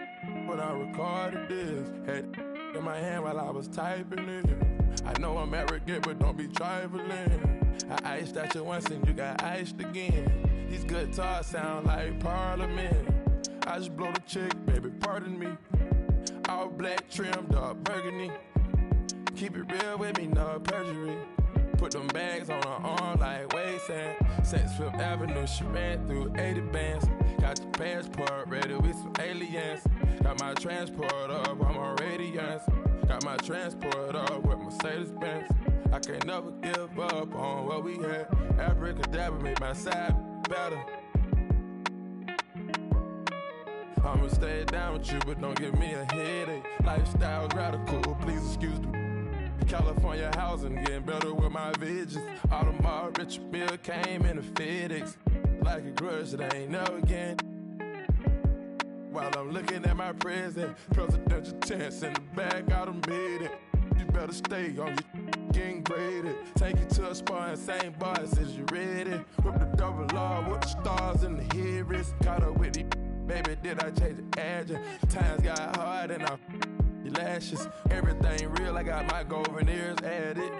when I recorded this. Had in my hand while I was typing it. I know I'm arrogant, but don't be trifling. I iced out you once and you got iced again. These guitars sound like Parliament. I just blow the chick, baby, pardon me. All black trim, dark burgundy. Keep it real with me, no perjury. Put them bags on her arm like waysand. Sex Fifth Avenue, she ran through 80 bands. Got your passport ready with some aliens. Got my transport up on my radiance. Got my transport up with Mercedes-Benz. I can't never give up on what we had. Abracadabra made my side better. I'ma stay down with you, but don't give me a headache. Lifestyle's radical, please excuse me. California housing, getting better with my visions. Audemars Richard Mille came in the FedEx. Like a grudge that I ain't never getting. While I'm looking at my present, presidential chance in the back, I done made it. You better stay on your getting graded. Take you to a spot and same boss as you ready. Whip the double R with the stars in the head wrist. Caught up with the baby, did I change the address? Times got hard and I your lashes. Everything real, I got my golden ears added.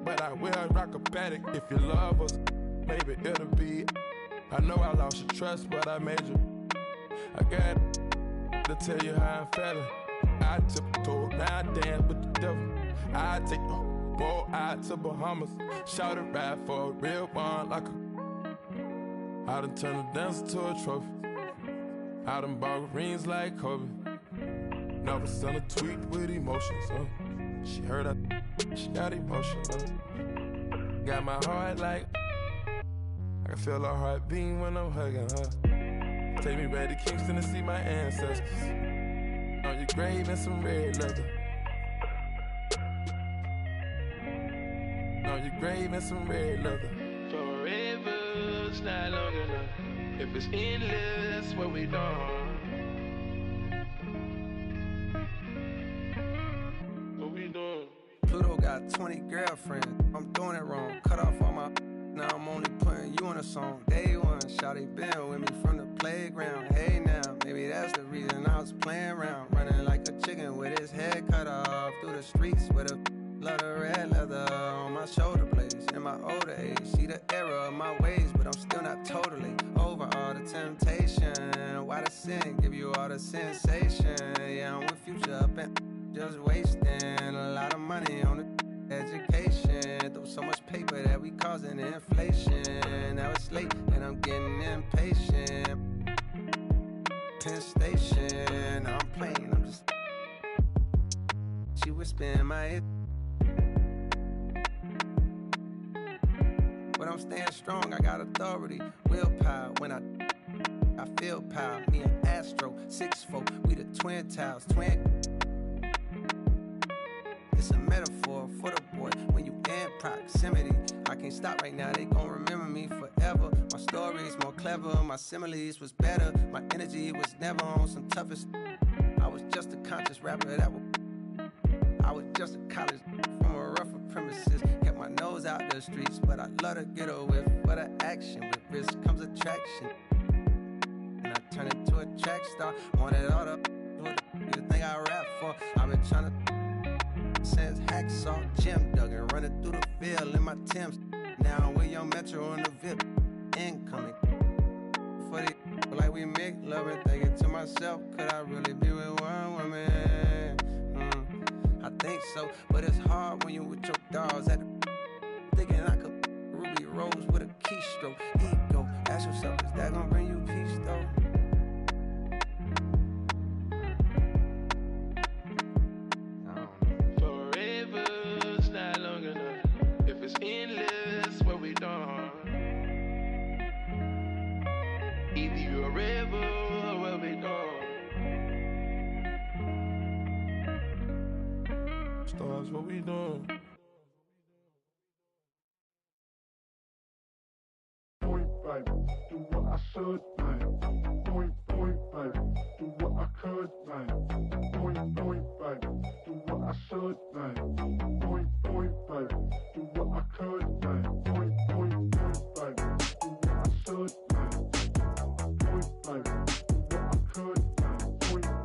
But I will rock a paddock if your love was, maybe it'll be. I know I lost your trust, but I made you. I got to tell you how I'm feeling. I tiptoe, now I dance with the devil. I take the boat out to Bahamas. Shout it right for a real one like a. I done turned a dancer to a trophy. I done bought rings like Kobe. Never sent a tweet with emotions, She heard she got emotions, Got my heart like I can feel her heart beating when I'm hugging her. Take me back to Kingston to see my ancestors. On your grave and some red leather. On your grave and some red leather. Forever's not long enough. If it's endless, what we done. Pluto got 20 girlfriends. I'm doing it wrong. Cut off all my. Now I'm only putting you on a song. Day one, shawty been with me from the playground. Hey now, maybe that's the reason I was playing around. Running like a chicken with his head cut off. Through the streets with a lot of red leather on my shoulder blades. In my older age, see the error of my ways, but I'm still not totally over all the temptation. Why the sin give you all the sensation? Yeah, I'm with Future up and just wasting a lot of money on the education. Throw so much paper that we causing inflation. Now it's late and I'm getting impatient. Penn Station, I'm playing, I'm just. She whispering in my ear. But I'm staying strong, I got authority, willpower. When I feel power. Me and Astro, 6'4", we the twin towers, twin. It's a metaphor for the boy when you in proximity. I can't stop right now, they gon' remember me forever. My story's more clever, my similes was better. My energy was never on some toughest. I was just a conscious rapper that was. I was just a college from a rougher premises. Kept my nose out the streets, but I love to get a whiff. But an action with risk comes attraction. And I turn into a track star. Wanted all the thing I rap for. I've been trying to. Since Hacksaw, Jim Duggan, running through the field in my Timbs. Now I'm with Young Metro on the VIP, incoming. For the like we make love and thinking to myself, could I really be with one woman? I think so, but it's hard when you with your dogs at the thinking I could Ruby Rose with a keystroke. Ego, ask yourself, is that gonna bring you peace though? It's endless what we done. Either you're a rebel or what we done. Stars, what we done. Point, baby, do what I should, man. Point, baby, do what I could, man. Point, baby, do what I should, man. Point, baby, do what I could, man. Point, baby, do what I should, man. Point, baby, do what I could, man.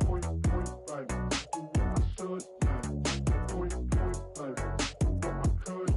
Point, baby, do what I should, man. Point, baby, do what I could.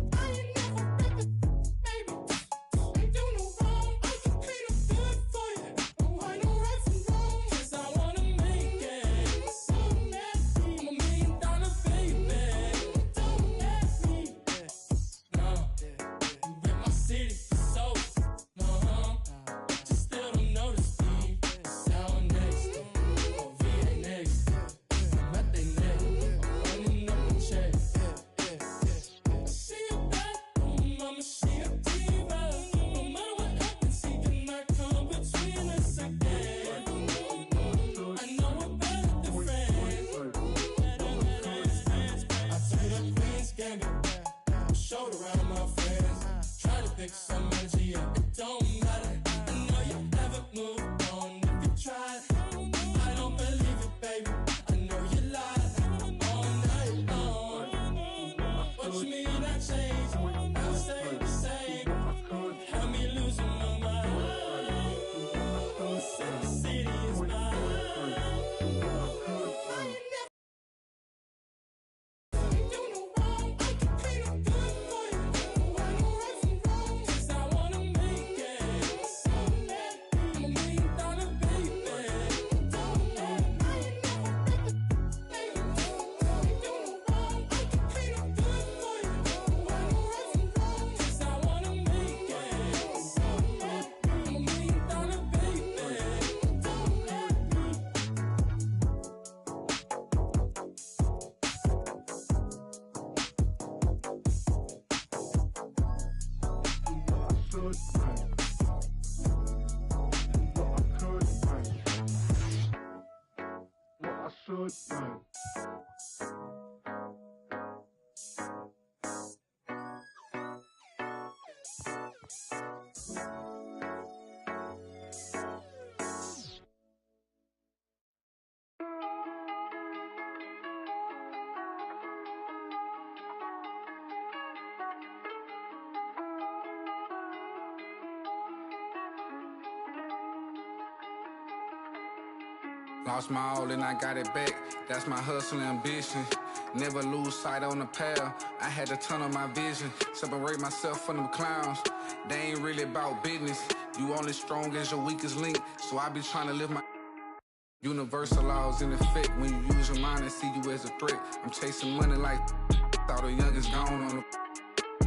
should like. Lost my all and I got it back. That's my hustle and ambition. Never lose sight on the path. I had to turn on my vision. Separate myself from them clowns. They ain't really about business. You only strong as your weakest link. So I be trying to live my universal laws in effect. When you use your mind and see you as a threat. I'm chasing money like thought the youngest gone on the.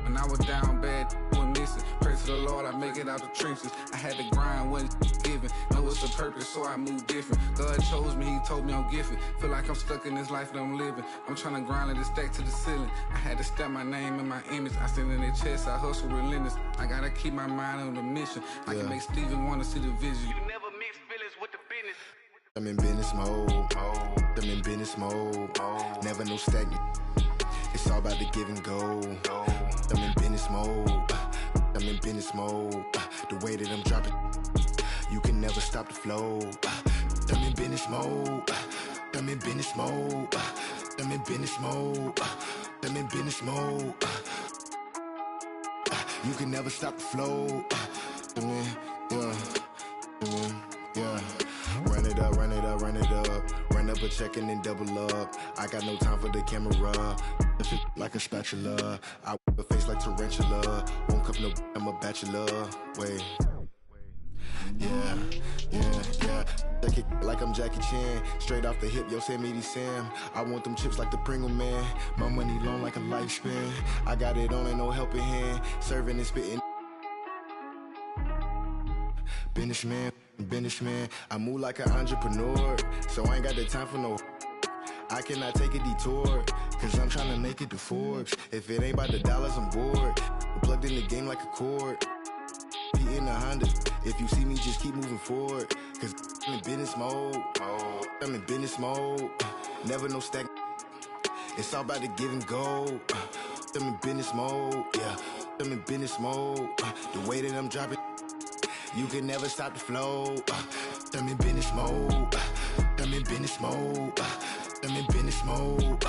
When I was down bad, wasn't missing. Pray to the Lord, I make it out the trenches. I had to grind, wasn't given. Know it's a purpose, so I move different. God chose me, He told me I'm gifted. Feel like I'm stuck in this life that I'm living. I'm trying to grind like this stack to the ceiling. I had to stamp my name and my image. I stand in their chest, I hustle relentless. I gotta keep my mind on the mission. I can make Steven wanna see the vision. You never mix feelings with the business. I'm in business mode. I'm in business mode. Never no stagnant. It's all about the give and go. I'm in business mode. I'm in business mode. The way that I'm dropping, you can never stop the flow. I'm in business mode. I'm in business mode. I'm in business mode. I'm in business mode. You can never stop the flow. Yeah. Run it up, run it up, run it up. Run up a check and then double up. I got no time for the camera. Like a spatula. I whip a face like tarantula. Won't cuff no, I'm a bachelor. Wait. Yeah. Check it like I'm Jackie Chan. Straight off the hip, Yosemite Sam. I want them chips like the Pringle Man. My money long like a lifespan. I got it on and no helping hand. Serving and spitting. Businessman, I move like an entrepreneur, so I ain't got the time for no. I cannot take a detour, cause I'm trying to make it to Forbes. If it ain't about the dollars, I'm bored. I'm plugged in the game like a cord. Be in a Honda. If you see me, just keep moving forward, cause I'm in business mode. I'm in business mode. Never no stack. It's all about the give and go. I'm in business mode. Yeah, I'm in business mode. The way that I'm dropping. You can never stop the flow. I'm in business mode. I'm in business mode. I'm in business mode.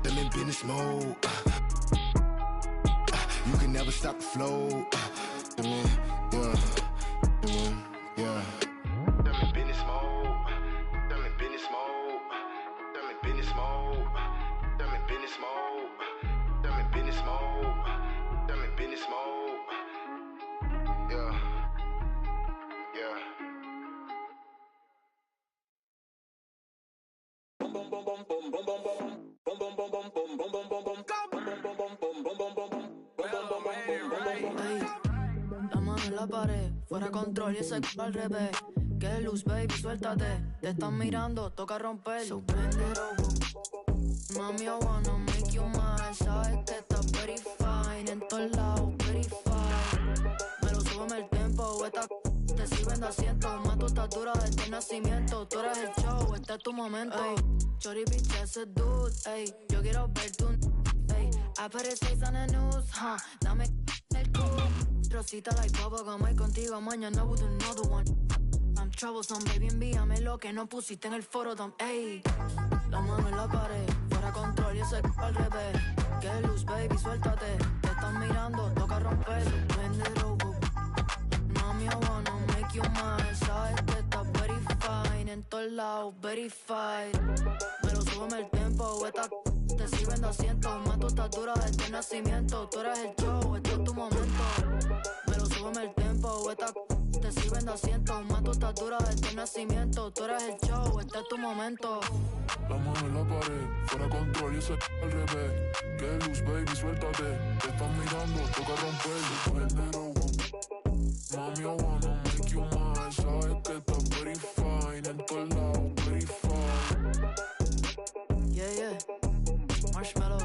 I'm in business mode. You can never stop the flow. I'm in business mode. I'm in business mode. I'm in business mode. I'm in business mode. I'm in business mode. I'm in business mode. I'm in business mode. Yeah. La mano en la pared, fuera control y ese c*** al revés. Que luz, baby, suéltate. Te están mirando, toca romper. So bend it over. Mami, I wanna make you mine. Sabes que estás very fine. En todos lados, very fine. Me lo súbeme el tempo, esta te sirven de asiento. Más tu estatura desde el nacimiento. Tú eres el show, este es tu momento. Ay, Chori, bitch, ese dude. Ey, yo quiero ver tu. Ey, I put it 6 on the news, huh. Dame el culo. Rosita like bubblegum. Ay, contigo mañana with another one. I'm troublesome, baby, envíame lo que no pusiste en el foro. Ey, la mano en la pared, fuera control y ese c*** al revés. Que luz, baby, suéltate. Te están mirando, toca romper. Bend it over. Mami, I wanna make you mine. Sabes que estás very fine. En todos lados, verified. Me lo súbeme el tempo, esta te sirven de asiento. Más tu estatura desde el nacimiento. Tú eres el show, este es tu momento. Me lo súbeme el tempo, esta te sirven de asiento. Más tu estatura desde el nacimiento. Tú eres el show, este es tu momento. La mano en la pared, fuera control y ese al revés. Que luz, baby, suéltate. Te están mirando, toca romper. Mami, I wanna make you mine. Sabes que estás very fine. En todos lados, very fine. Yeah. Marshmallow.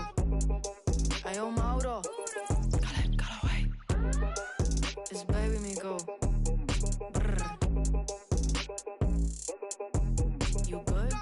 Ayo, Mauro. Callaway. It's baby Miko. Brr. You good?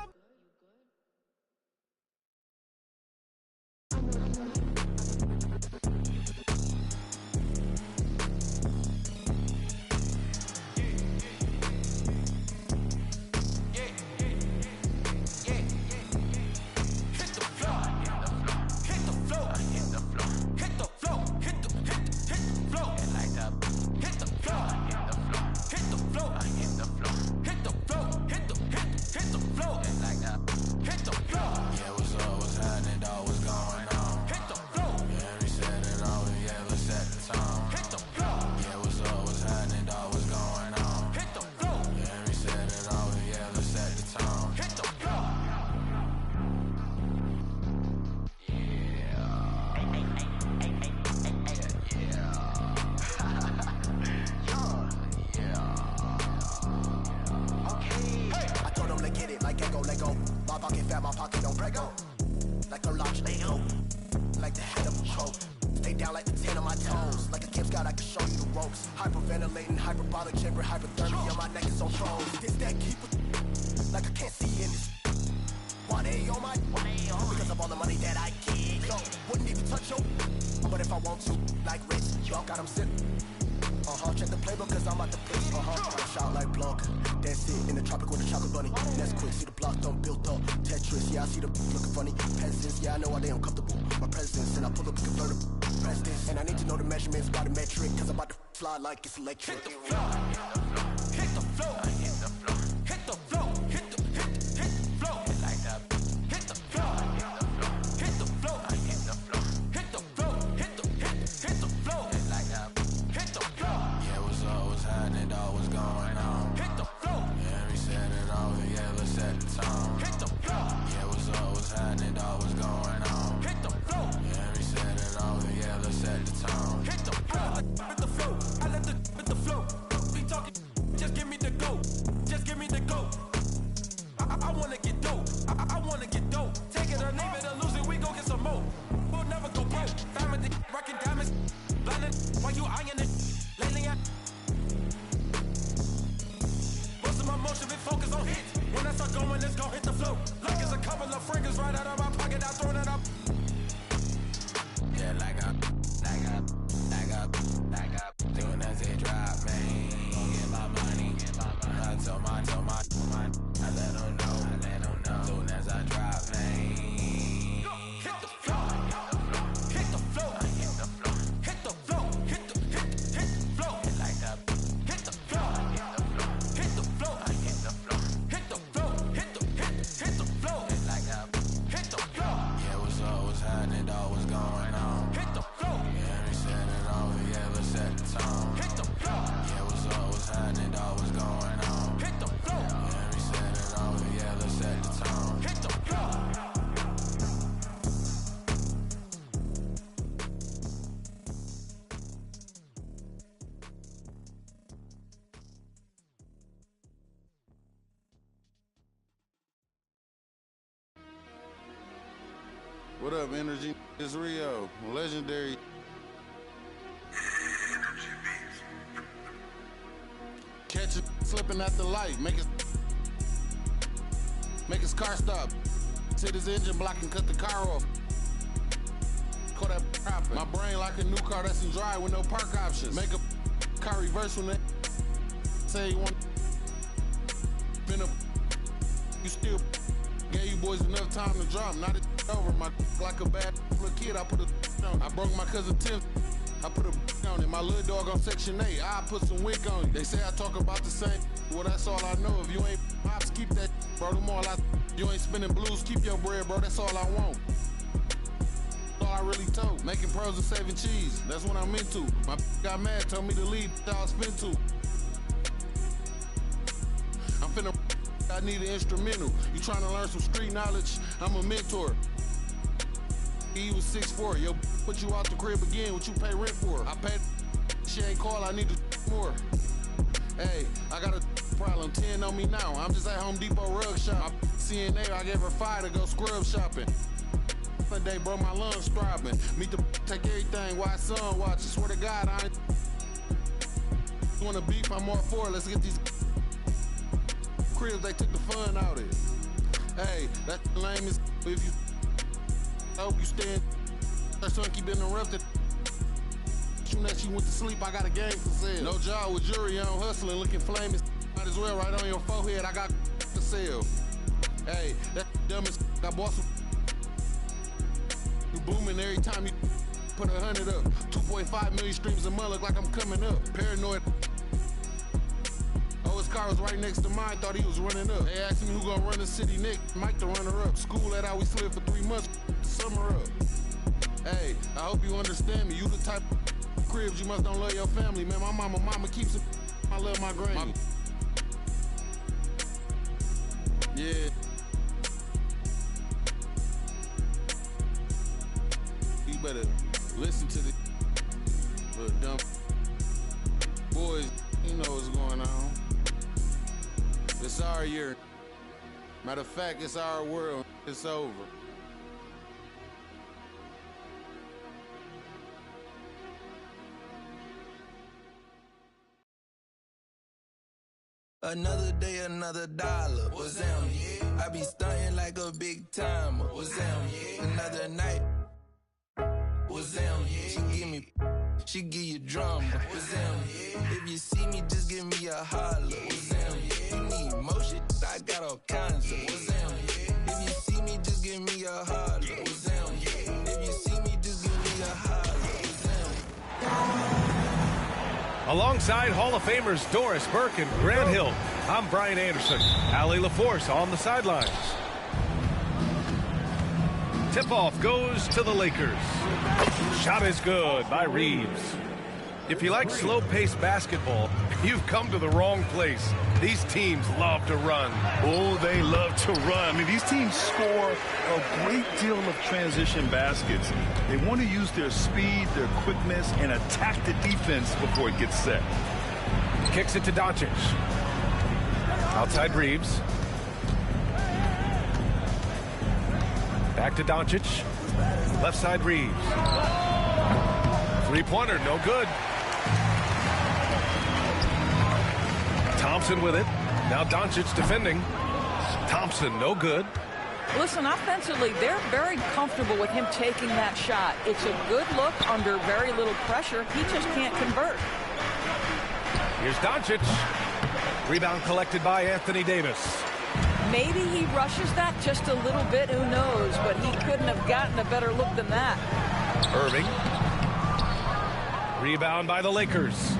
bottle chamber hypothermia, my neck is on froze. This that keep it like I can't see in this. Why they on my? Because of all the money that I get. Yo, wouldn't even touch yo. But if I want to, like Rich, yo, got him sitting. Check the playbook cause I'm about to pitch. I shout like block. That's it in the tropic with the chocolate bunny. That's quick, see the block done built up. Tetris, yeah, I see the looking funny. Peasants, yeah, I know why they uncomfortable. My presence, and I pull up the convertible. Press this, and I need to know the measurements by the metric. Cause I'm about to fly like it's electric. Hit the floor, hit the floor, hit the floor, hit the floor, hit the floor, like that. Hit the floor, hit the floor, hit the floor, hit the floor, hit the floor, like that. Hit the floor. Yeah, what's happening, dog? What's going on? Hit the floor. Yeah, we set it off, yeah, let's set the tone. Hit the floor. Yeah, what's happening, dog? What's going on? Hit the floor. Yeah, we set it off, yeah, let's set the tone. Hit the floor. Hit the floor. I let the hit the flow. Be talking, just give me the go. Just give me the go. I wanna get dope. I wanna get dope. Take it or leave it or lose it, we gon' get some more. We'll never go broke. Family, rockin' diamonds, blinded while you eyeing it. Lately, most of my motion been focused on hits. When I start going, it's gon' hit the flow. Like it's a couple of fragrance right out of my pocket, I throwing it up. Yeah, like up, doing as they drop, man. Get my money, I told my, I let them know, soon as I drop, man. Hit the floor, hit the floor, hit the floor, hit the floor, hit the floor, like that. hit the floor, hit the floor, hit the floor, hit the floor, hit the floor, like that. Hit the floor. Yeah, what's happening, dog? What's going on? Hit the floor. Yeah, we set it off, yeah, let's set the tone. Hit the floor. Yeah, what's happening, dog? What's going on? Hit the floor. Yeah, we set it off, yeah, let's set the tone. Hit the floor. What up, Energy? It's Rio, legendary. Catch it slipping at the light, make his car stop. Hit his engine block and cut the car off. Call that poppin'. My brain like a new car that's in drive with no park options. Make a car reverse when they say you want. Been up, you still gave you boys enough time to drop. Now it's over. My like a bad little kid, I put a on. I broke my cousin Tim. I put a on it. My little dog on Section 8. I put some wick on you. They say I talk about the same. Well, that's all I know. If you ain't pops, keep that, bro. Them all you ain't spinning blues, keep your bread, bro. That's all I want. All I really told. Making pros and saving cheese. That's what I'm into. My got mad, told me to leave. I'll spin to. I'm finna. I need an instrumental. You trying to learn some street knowledge? I'm a mentor. He was 6'4". Yo, put you out the crib again. What you pay rent for? I paid. She ain't call. I need more. Hey, I got a problem. 10 on me now. I'm just at Home Depot rug shop. My CNA, I gave her 5 to go scrub shopping. One day, bro, my lungs throbbing. Meet the take everything. Why son watch? I swear to God, I ain't. You wanna beef? I'm all for it. Let's get these cribs. They took the fun out of it. Hey, that's the lame as if you. I hope you stand. Her son keep interrupted. Soon as she went to sleep, I got a game for sale. No job with jury on hustling, looking flaming. Might as well right on your forehead. I got for sale. Hey, that dumbest. I bought some. You booming every time you put 100 up. 2.5 million streams a month. Look like I'm coming up. Paranoid. Oh, his car was right next to mine. Thought he was running up. They asked me who gonna run the city next. Mike the runner up. School that I we slid for 3 months. Summer up. Hey, I hope you understand me. You the type of cribs you must don't love your family, man. My mama keeps it. I love my granny. Yeah. You better listen to the little dumb boys. You know what's going on. It's our year. Matter of fact, it's our world. It's over. Another day, another dollar. What's down? Yeah. I be stunting like a big timer. What's down? Yeah. Another night. What's down? Yeah. She give you drama. What's down? Yeah. If you see me, just give me a holler. What's down? Yeah. You need motion? I got all kinds of. What's down? Yeah. If you see me, just give me a holler. What's down? Yeah. If you see me, just give me a holler. What's down? Alongside Hall of Famers Doris Burke and Grant Hill, I'm Brian Anderson. Allie LaForce on the sidelines. Tip-off goes to the Lakers. Shot is good by Reeves. If you like slow-paced basketball, you've come to the wrong place. These teams love to run. Oh, they love to run. I mean, these teams score a great deal of transition baskets. They want to use their speed, their quickness, and attack the defense before it gets set. Kicks it to Doncic. Outside Reeves. Back to Doncic. Left side Reeves. Three-pointer, no good. Thompson with it. Now Doncic defending. Thompson, no good. Listen, offensively, they're very comfortable with him taking that shot. It's a good look under very little pressure. He just can't convert. Here's Doncic. Rebound collected by Anthony Davis. Maybe he rushes that just a little bit, who knows, but he couldn't have gotten a better look than that. Irving. Rebound by the Lakers.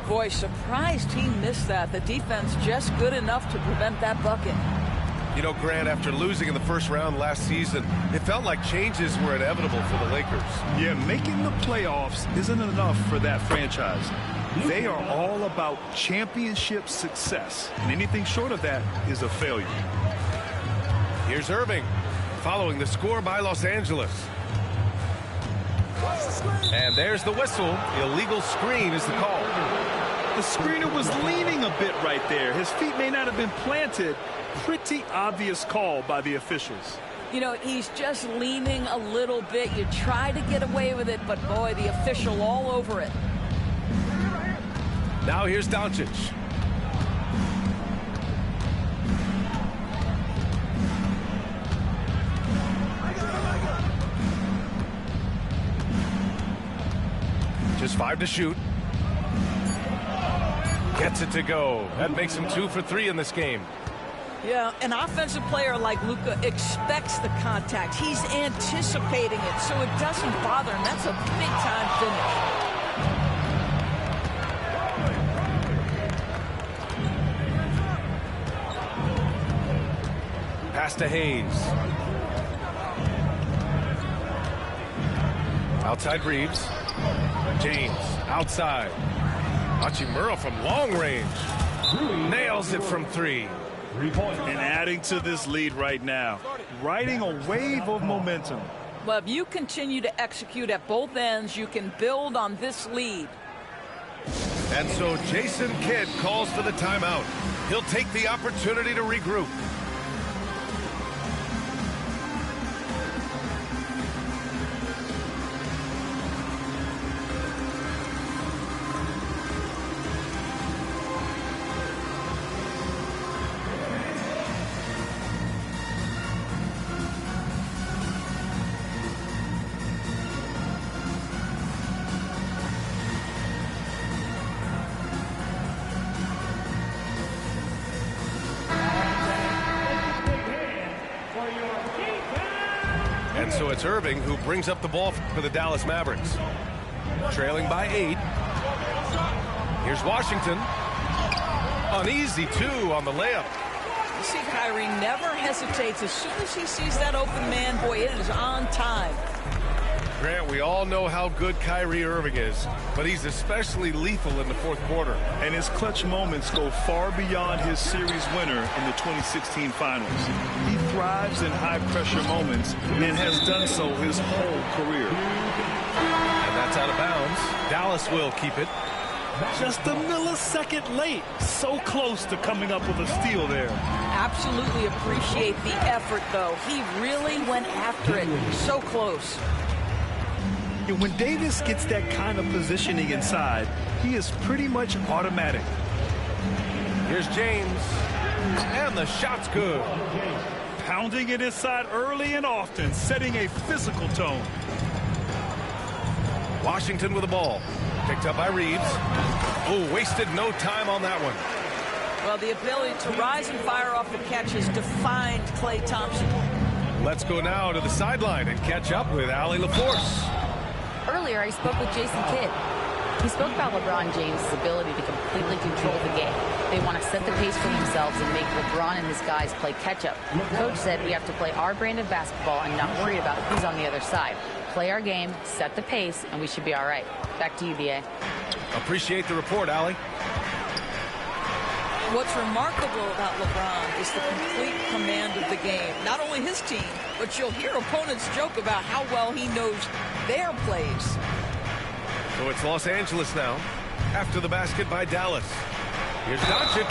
Boy, surprised he missed that. The defense just good enough to prevent that bucket. You know, Grant, after losing in the first round last season, it felt like changes were inevitable for the Lakers. Yeah, making the playoffs isn't enough for that franchise. They are all about championship success, and anything short of that is a failure. Here's Irving, following the score by Los Angeles. And there's the whistle. Illegal screen is the call. The screener was leaning a bit right there. His feet may not have been planted. Pretty obvious call by the officials. You know, he's just leaning a little bit. You try to get away with it, but boy, the official all over it. Now here's Doncic. Just 5 to shoot. Gets it to go. That makes him 2 for 3 in this game. Yeah, an offensive player like Luka expects the contact. He's anticipating it, so it doesn't bother him. That's a big-time finish. Pass to Hayes. Outside Reeves. James outside. Hachimura from long range. Nails it from 3. And adding to this lead right now. Riding a wave of momentum. Well, if you continue to execute at both ends, you can build on this lead. And so Jason Kidd calls for the timeout. He'll take the opportunity to regroup. it's Irving who brings up the ball for the Dallas Mavericks. Trailing by 8. Here's Washington. An easy 2 on the layup. You see, Kyrie never hesitates. As soon as he sees that open man, boy, it is on time. Grant, we all know how good Kyrie Irving is, but he's especially lethal in the fourth quarter. And his clutch moments go far beyond his series winner in the 2016 finals. He thrives in high-pressure moments and has done so his whole career. And that's out of bounds. Dallas will keep it. Just a millisecond late. So close to coming up with a steal there. Absolutely appreciate the effort, though. He really went after it. So close. And when Davis gets that kind of positioning inside, he is pretty much automatic. Here's James. And the shot's good. Pounding it inside early and often, setting a physical tone. Washington with the ball. Picked up by Reeves. Oh, wasted no time on that one. Well, the ability to rise and fire off the catch has defined Klay Thompson. Let's go now to the sideline and catch up with Allie LaForce. Earlier, I spoke with Jason Kidd. He spoke about LeBron James' ability to completely control the game. They want to set the pace for themselves and make LeBron and his guys play catch-up. Coach said we have to play our brand of basketball and not worry about who's on the other side. Play our game, set the pace, and we should be all right. Back to you, B.A. Appreciate the report, Allie. What's remarkable about LeBron is the complete command of the game. Not only his team, but you'll hear opponents joke about how well he knows their plays. So it's Los Angeles now, after the basket by Dallas. Here's Doncic.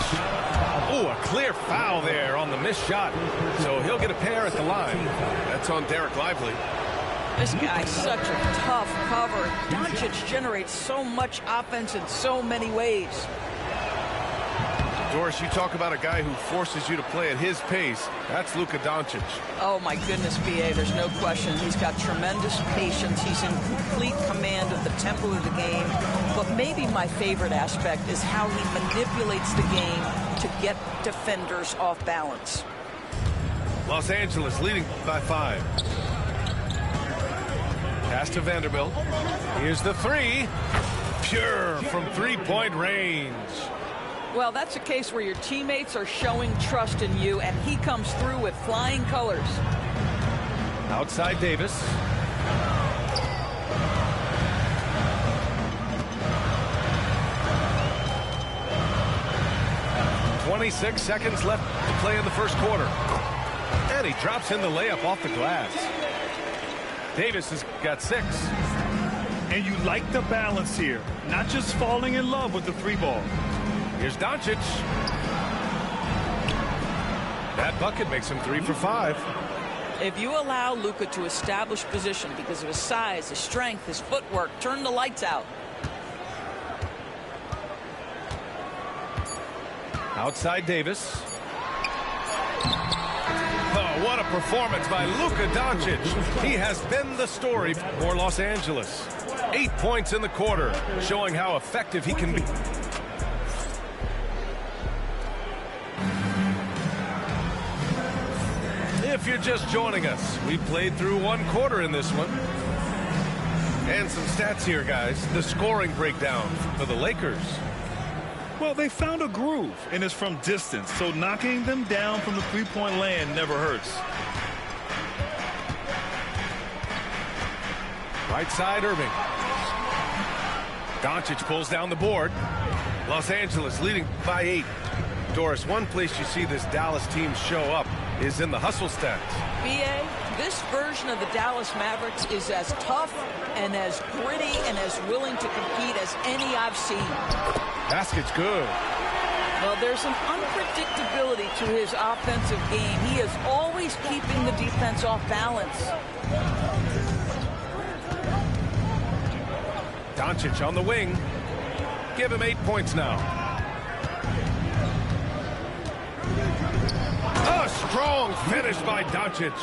Oh, a clear foul there on the missed shot. So he'll get a pair at the line. That's on Derek Lively. This guy's such a tough cover. Doncic generates so much offense in so many ways. Doris, you talk about a guy who forces you to play at his pace. That's Luka Doncic. Oh, my goodness, B.A., there's no question. He's got tremendous patience. He's in complete command of the tempo of the game. But maybe my favorite aspect is how he manipulates the game to get defenders off balance. Los Angeles leading by 5. Pass to Vanderbilt. Here's the 3. Pure from three-point range. Well, that's a case where your teammates are showing trust in you, and he comes through with flying colors. Outside Davis. "26 seconds left to play in the first quarter. And he drops in the layup off the glass. Davis has got 6. And you like the balance here. Not just falling in love with the 3 ball. Here's Doncic. That bucket makes him 3 for 5. If you allow Luka to establish position because of his size, his strength, his footwork, turn the lights out. Outside Davis. Oh, what a performance by Luka Doncic. He has been the story for Los Angeles. 8 points in the quarter, showing how effective he can be. If you're just joining us, we played through 1 quarter in this one. And some stats here, guys. The scoring breakdown for the Lakers. Well, they found a groove, and it's from distance, so knocking them down from the three-point land never hurts. Right side, Irving. Doncic pulls down the board. Los Angeles leading by 8. Doris, one place you see this Dallas team show up is in the hustle stats. B.A., this version of the Dallas Mavericks is as tough and as gritty and as willing to compete as any I've seen. Basket's good. Well, there's an unpredictability to his offensive game. He is always keeping the defense off balance. Doncic on the wing. Give him 8 points now. A strong finish by Doncic.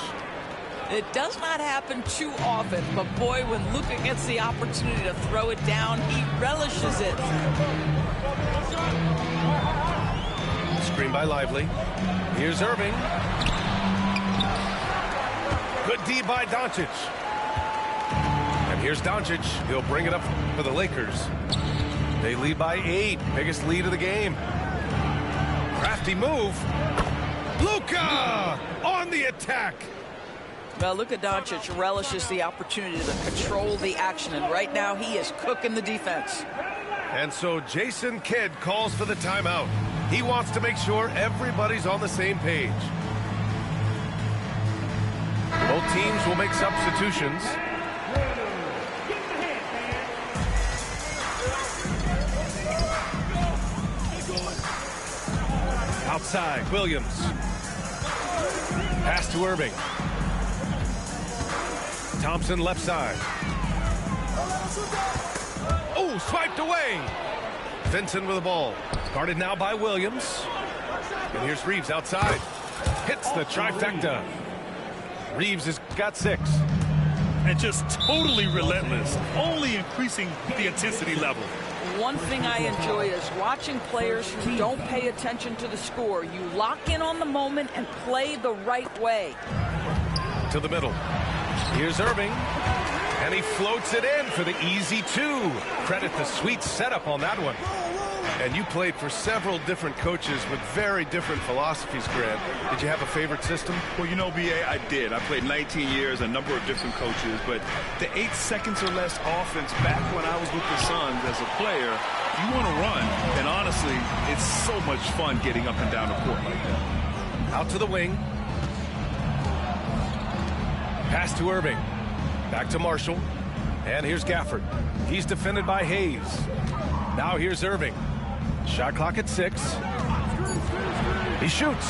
It does not happen too often, but boy, when Luka gets the opportunity to throw it down, he relishes it. Screen by Lively. Here's Irving. Good D by Doncic. And here's Doncic. He'll bring it up for the Lakers. They lead by 8. Biggest lead of the game. Crafty move. Luka on the attack. Well, Luka Doncic relishes the opportunity to control the action, and right now he is cooking the defense. And so Jason Kidd calls for the timeout. He wants to make sure everybody's on the same page. Both teams will make substitutions. Outside, Williams. Pass to Irving. Thompson left side. Oh, swiped away. Vincent with the ball. Guarded now by Williams. And here's Reeves outside. Hits the trifecta. Reeves has got 6. And just totally relentless, only increasing the intensity level. One thing I enjoy is watching players who don't pay attention to the score. You lock in on the moment and play the right way. To the middle. Here's Irving. And he floats it in for the easy 2. Credit the sweet setup on that one. And you played for several different coaches with very different philosophies, Grant. Did you have a favorite system? Well, you know, B.A., I did. I played 19 years, a number of different coaches, but the 8 seconds or less offense back when I was with the Suns as a player, you want to run, and honestly, it's so much fun getting up and down the court like that. Out to the wing. Pass to Irving. Back to Marshall. And here's Gafford. He's defended by Hayes. Now here's Irving. Shot clock at 6. He shoots.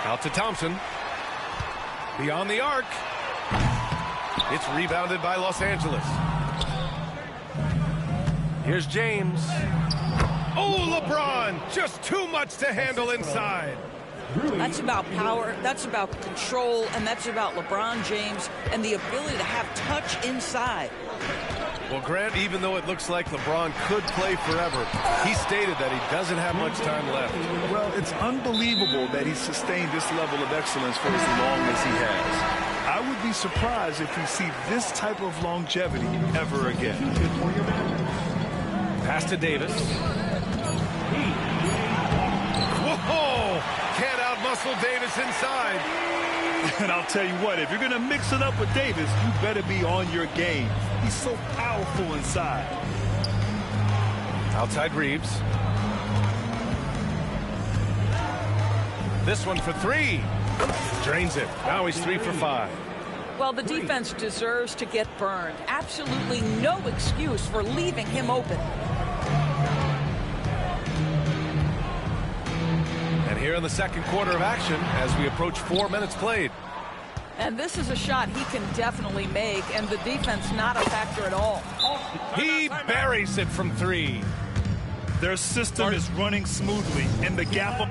Out to Thompson. Beyond the arc. It's rebounded by Los Angeles. Here's James. Oh, LeBron! Just too much to handle inside. That's about power, that's about control, and that's about LeBron James and the ability to have touch inside. Well, Grant, even though it looks like LeBron could play forever, he stated that he doesn't have much time left. Well, it's unbelievable that he's sustained this level of excellence for as long as he has. I would be surprised if we see this type of longevity ever again. Pass to Davis. Whoa! Can't out-muscle Davis inside. And I'll tell you what, if you're going to mix it up with Davis, you better be on your game. He's so powerful inside. Outside Reeves. This one for 3. Drains it. Now he's 3 for 5. Well, the defense deserves to get burned. Absolutely no excuse for leaving him open. And here in the second quarter of action as we approach 4 minutes played. And this is a shot he can definitely make, and the defense not a factor at all. He buries it from 3. Their system is running smoothly, and the gap...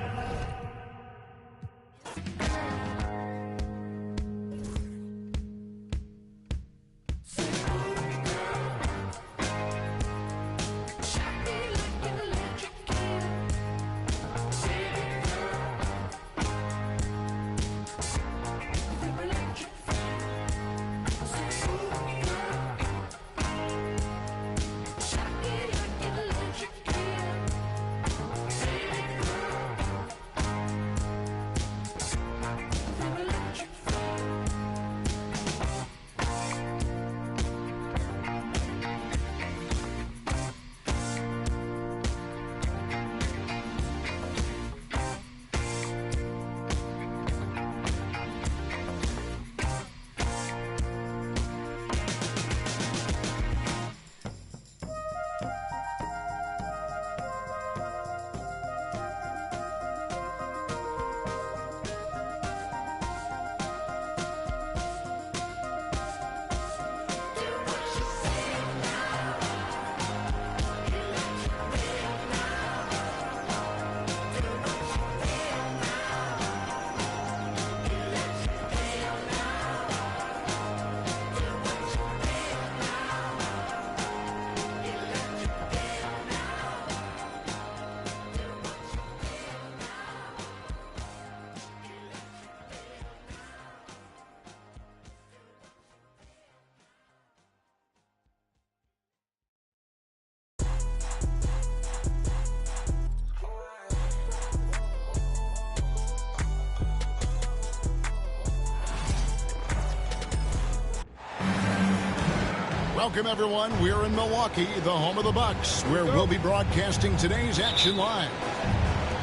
Welcome, everyone. We're in Milwaukee, the home of the Bucks, where we'll be broadcasting today's action live.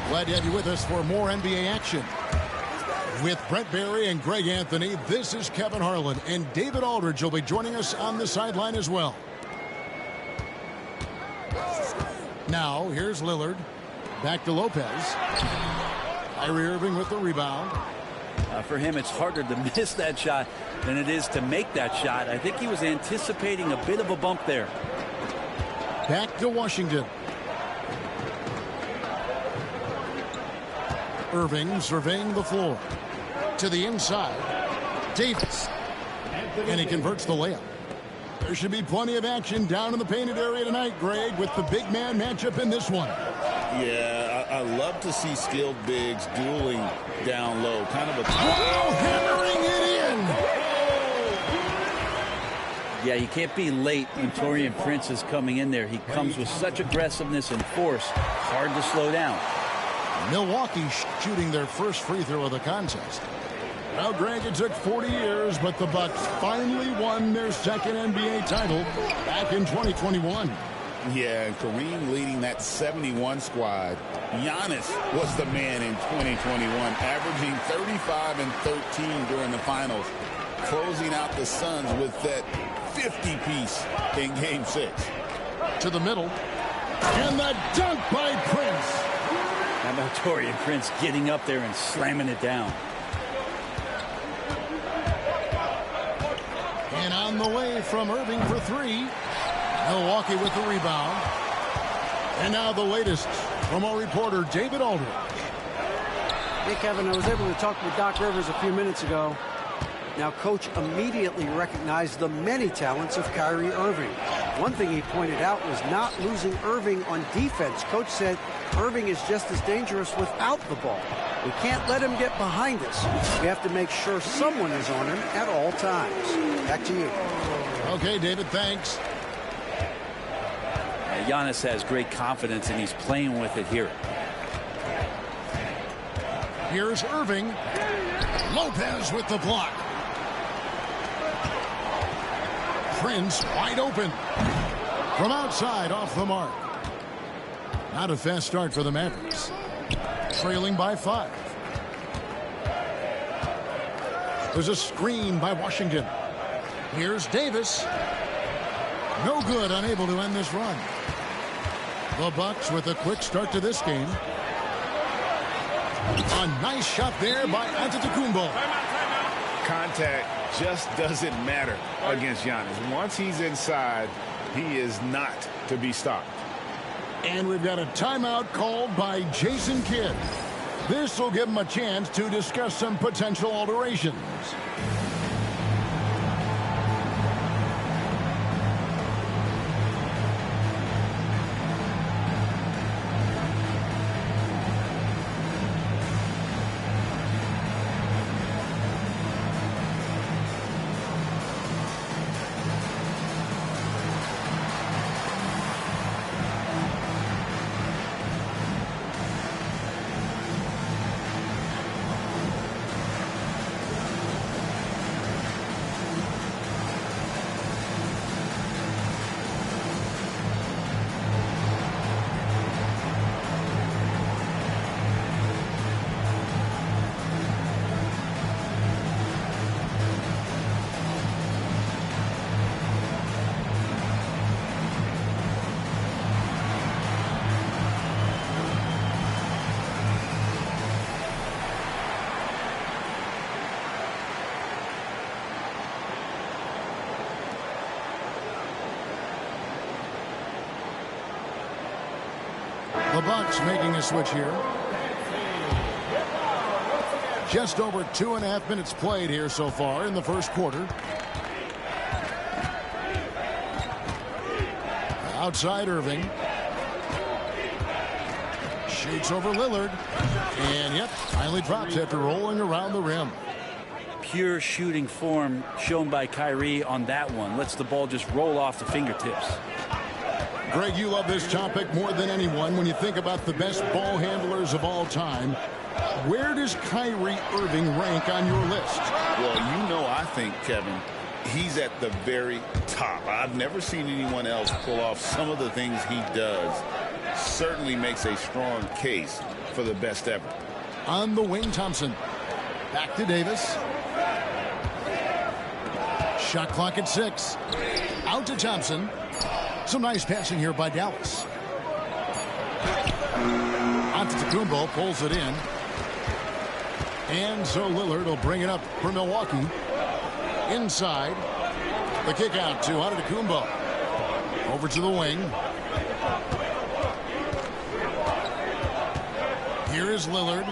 Glad to have you with us for more NBA action. With Brent Barry and Greg Anthony, this is Kevin Harlan, and David Aldridge will be joining us on the sideline as well. Now, here's Lillard. Back to Lopez. Kyrie Irving with the rebound. For him, it's harder to miss that shot than it is to make that shot. I think he was anticipating a bit of a bump there. Back to Washington. Irving surveying the floor. To the inside. Davis. And he converts the layup. There should be plenty of action down in the painted area tonight, Greg, with the big man matchup in this one. Yeah, I love to see skilled bigs dueling down low. Kind of a... Wow, hammering it in! Yeah, he can't be late when Taurean Prince is coming in there. He comes with such aggressiveness and force. Hard to slow down. Milwaukee shooting their first free throw of the contest. Well, Greg, it took 40 years, but the Bucks finally won their second NBA title back in 2021. Yeah, Kareem leading that 71 squad. Giannis was the man in 2021, averaging 35 and 13 during the finals, closing out the Suns with that 50-piece in Game 6. To the middle, and the dunk by Prince. How about Taurean Prince getting up there and slamming it down? And on the way from Irving for three. Milwaukee with the rebound. And now the latest from our reporter, David Aldridge. Hey, Kevin, I was able to talk with Doc Rivers a few minutes ago. Now, Coach immediately recognized the many talents of Kyrie Irving. One thing he pointed out was not losing Irving on defense. Coach said Irving is just as dangerous without the ball. We can't let him get behind us. We have to make sure someone is on him at all times. Back to you. Okay, David, thanks. Giannis has great confidence, and he's playing with it here. Here's Irving. Lopez with the block. Prince wide open. From outside, off the mark. Not a fast start for the Mavericks. Trailing by 5. There's a screen by Washington. Here's Davis. No good, unable to end this run. The Bucks with a quick start to this game. A nice shot there by Antetokounmpo. Contact just doesn't matter against Giannis. Once he's inside, he is not to be stopped. And we've got a timeout called by Jason Kidd. This will give him a chance to discuss some potential alterations. The Bucks making a switch here. Just over 2.5 minutes played here so far in the first quarter. Outside Irving. Shoots over Lillard. And yep, finally drops after rolling around the rim. Pure shooting form shown by Kyrie on that one. Lets the ball just roll off the fingertips. Greg, you love this topic more than anyone. When you think about the best ball handlers of all time, where does Kyrie Irving rank on your list? Well, you know, I think, Kevin, he's at the very top. I've never seen anyone else pull off some of the things he does. Certainly makes a strong case for the best ever. On the wing, Thompson. Back to Davis. Shot clock at 6. Out to Thompson. Some nice passing here by Dallas. Antetokounmpo pulls it in. And so Lillard will bring it up for Milwaukee. Inside. The kick out to Antetokounmpo. Over to the wing. Here is Lillard.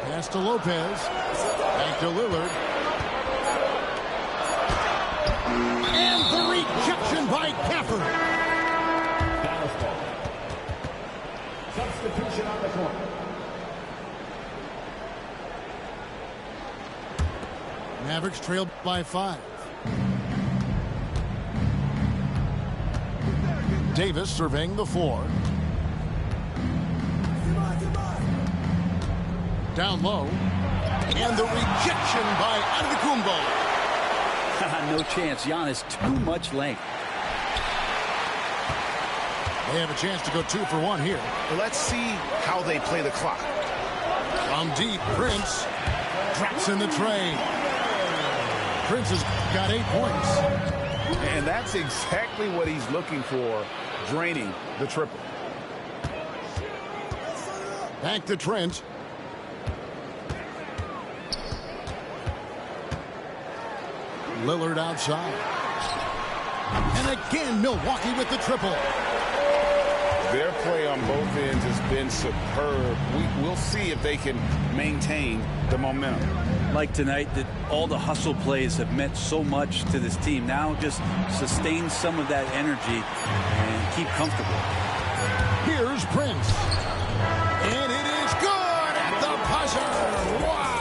Pass to Lopez. Back to Lillard. And the rejection by Gafford. Substitution on the court. Mavericks trailed by 5. Davis surveying the floor. Down low. And the rejection by Antetokounmpo. No chance. Giannis, too much length. They have a chance to go 2 for 1 here. Let's see how they play the clock. From deep, Prince drops in the tray. Prince has got 8 points. And that's exactly what he's looking for, draining the triple. Back to Trent. Lillard outside. And again, Milwaukee with the triple. Their play on both ends has been superb. We'll see if they can maintain the momentum. Like tonight, that all the hustle plays have meant so much to this team. Now just sustain some of that energy and keep comfortable. Here's Prince.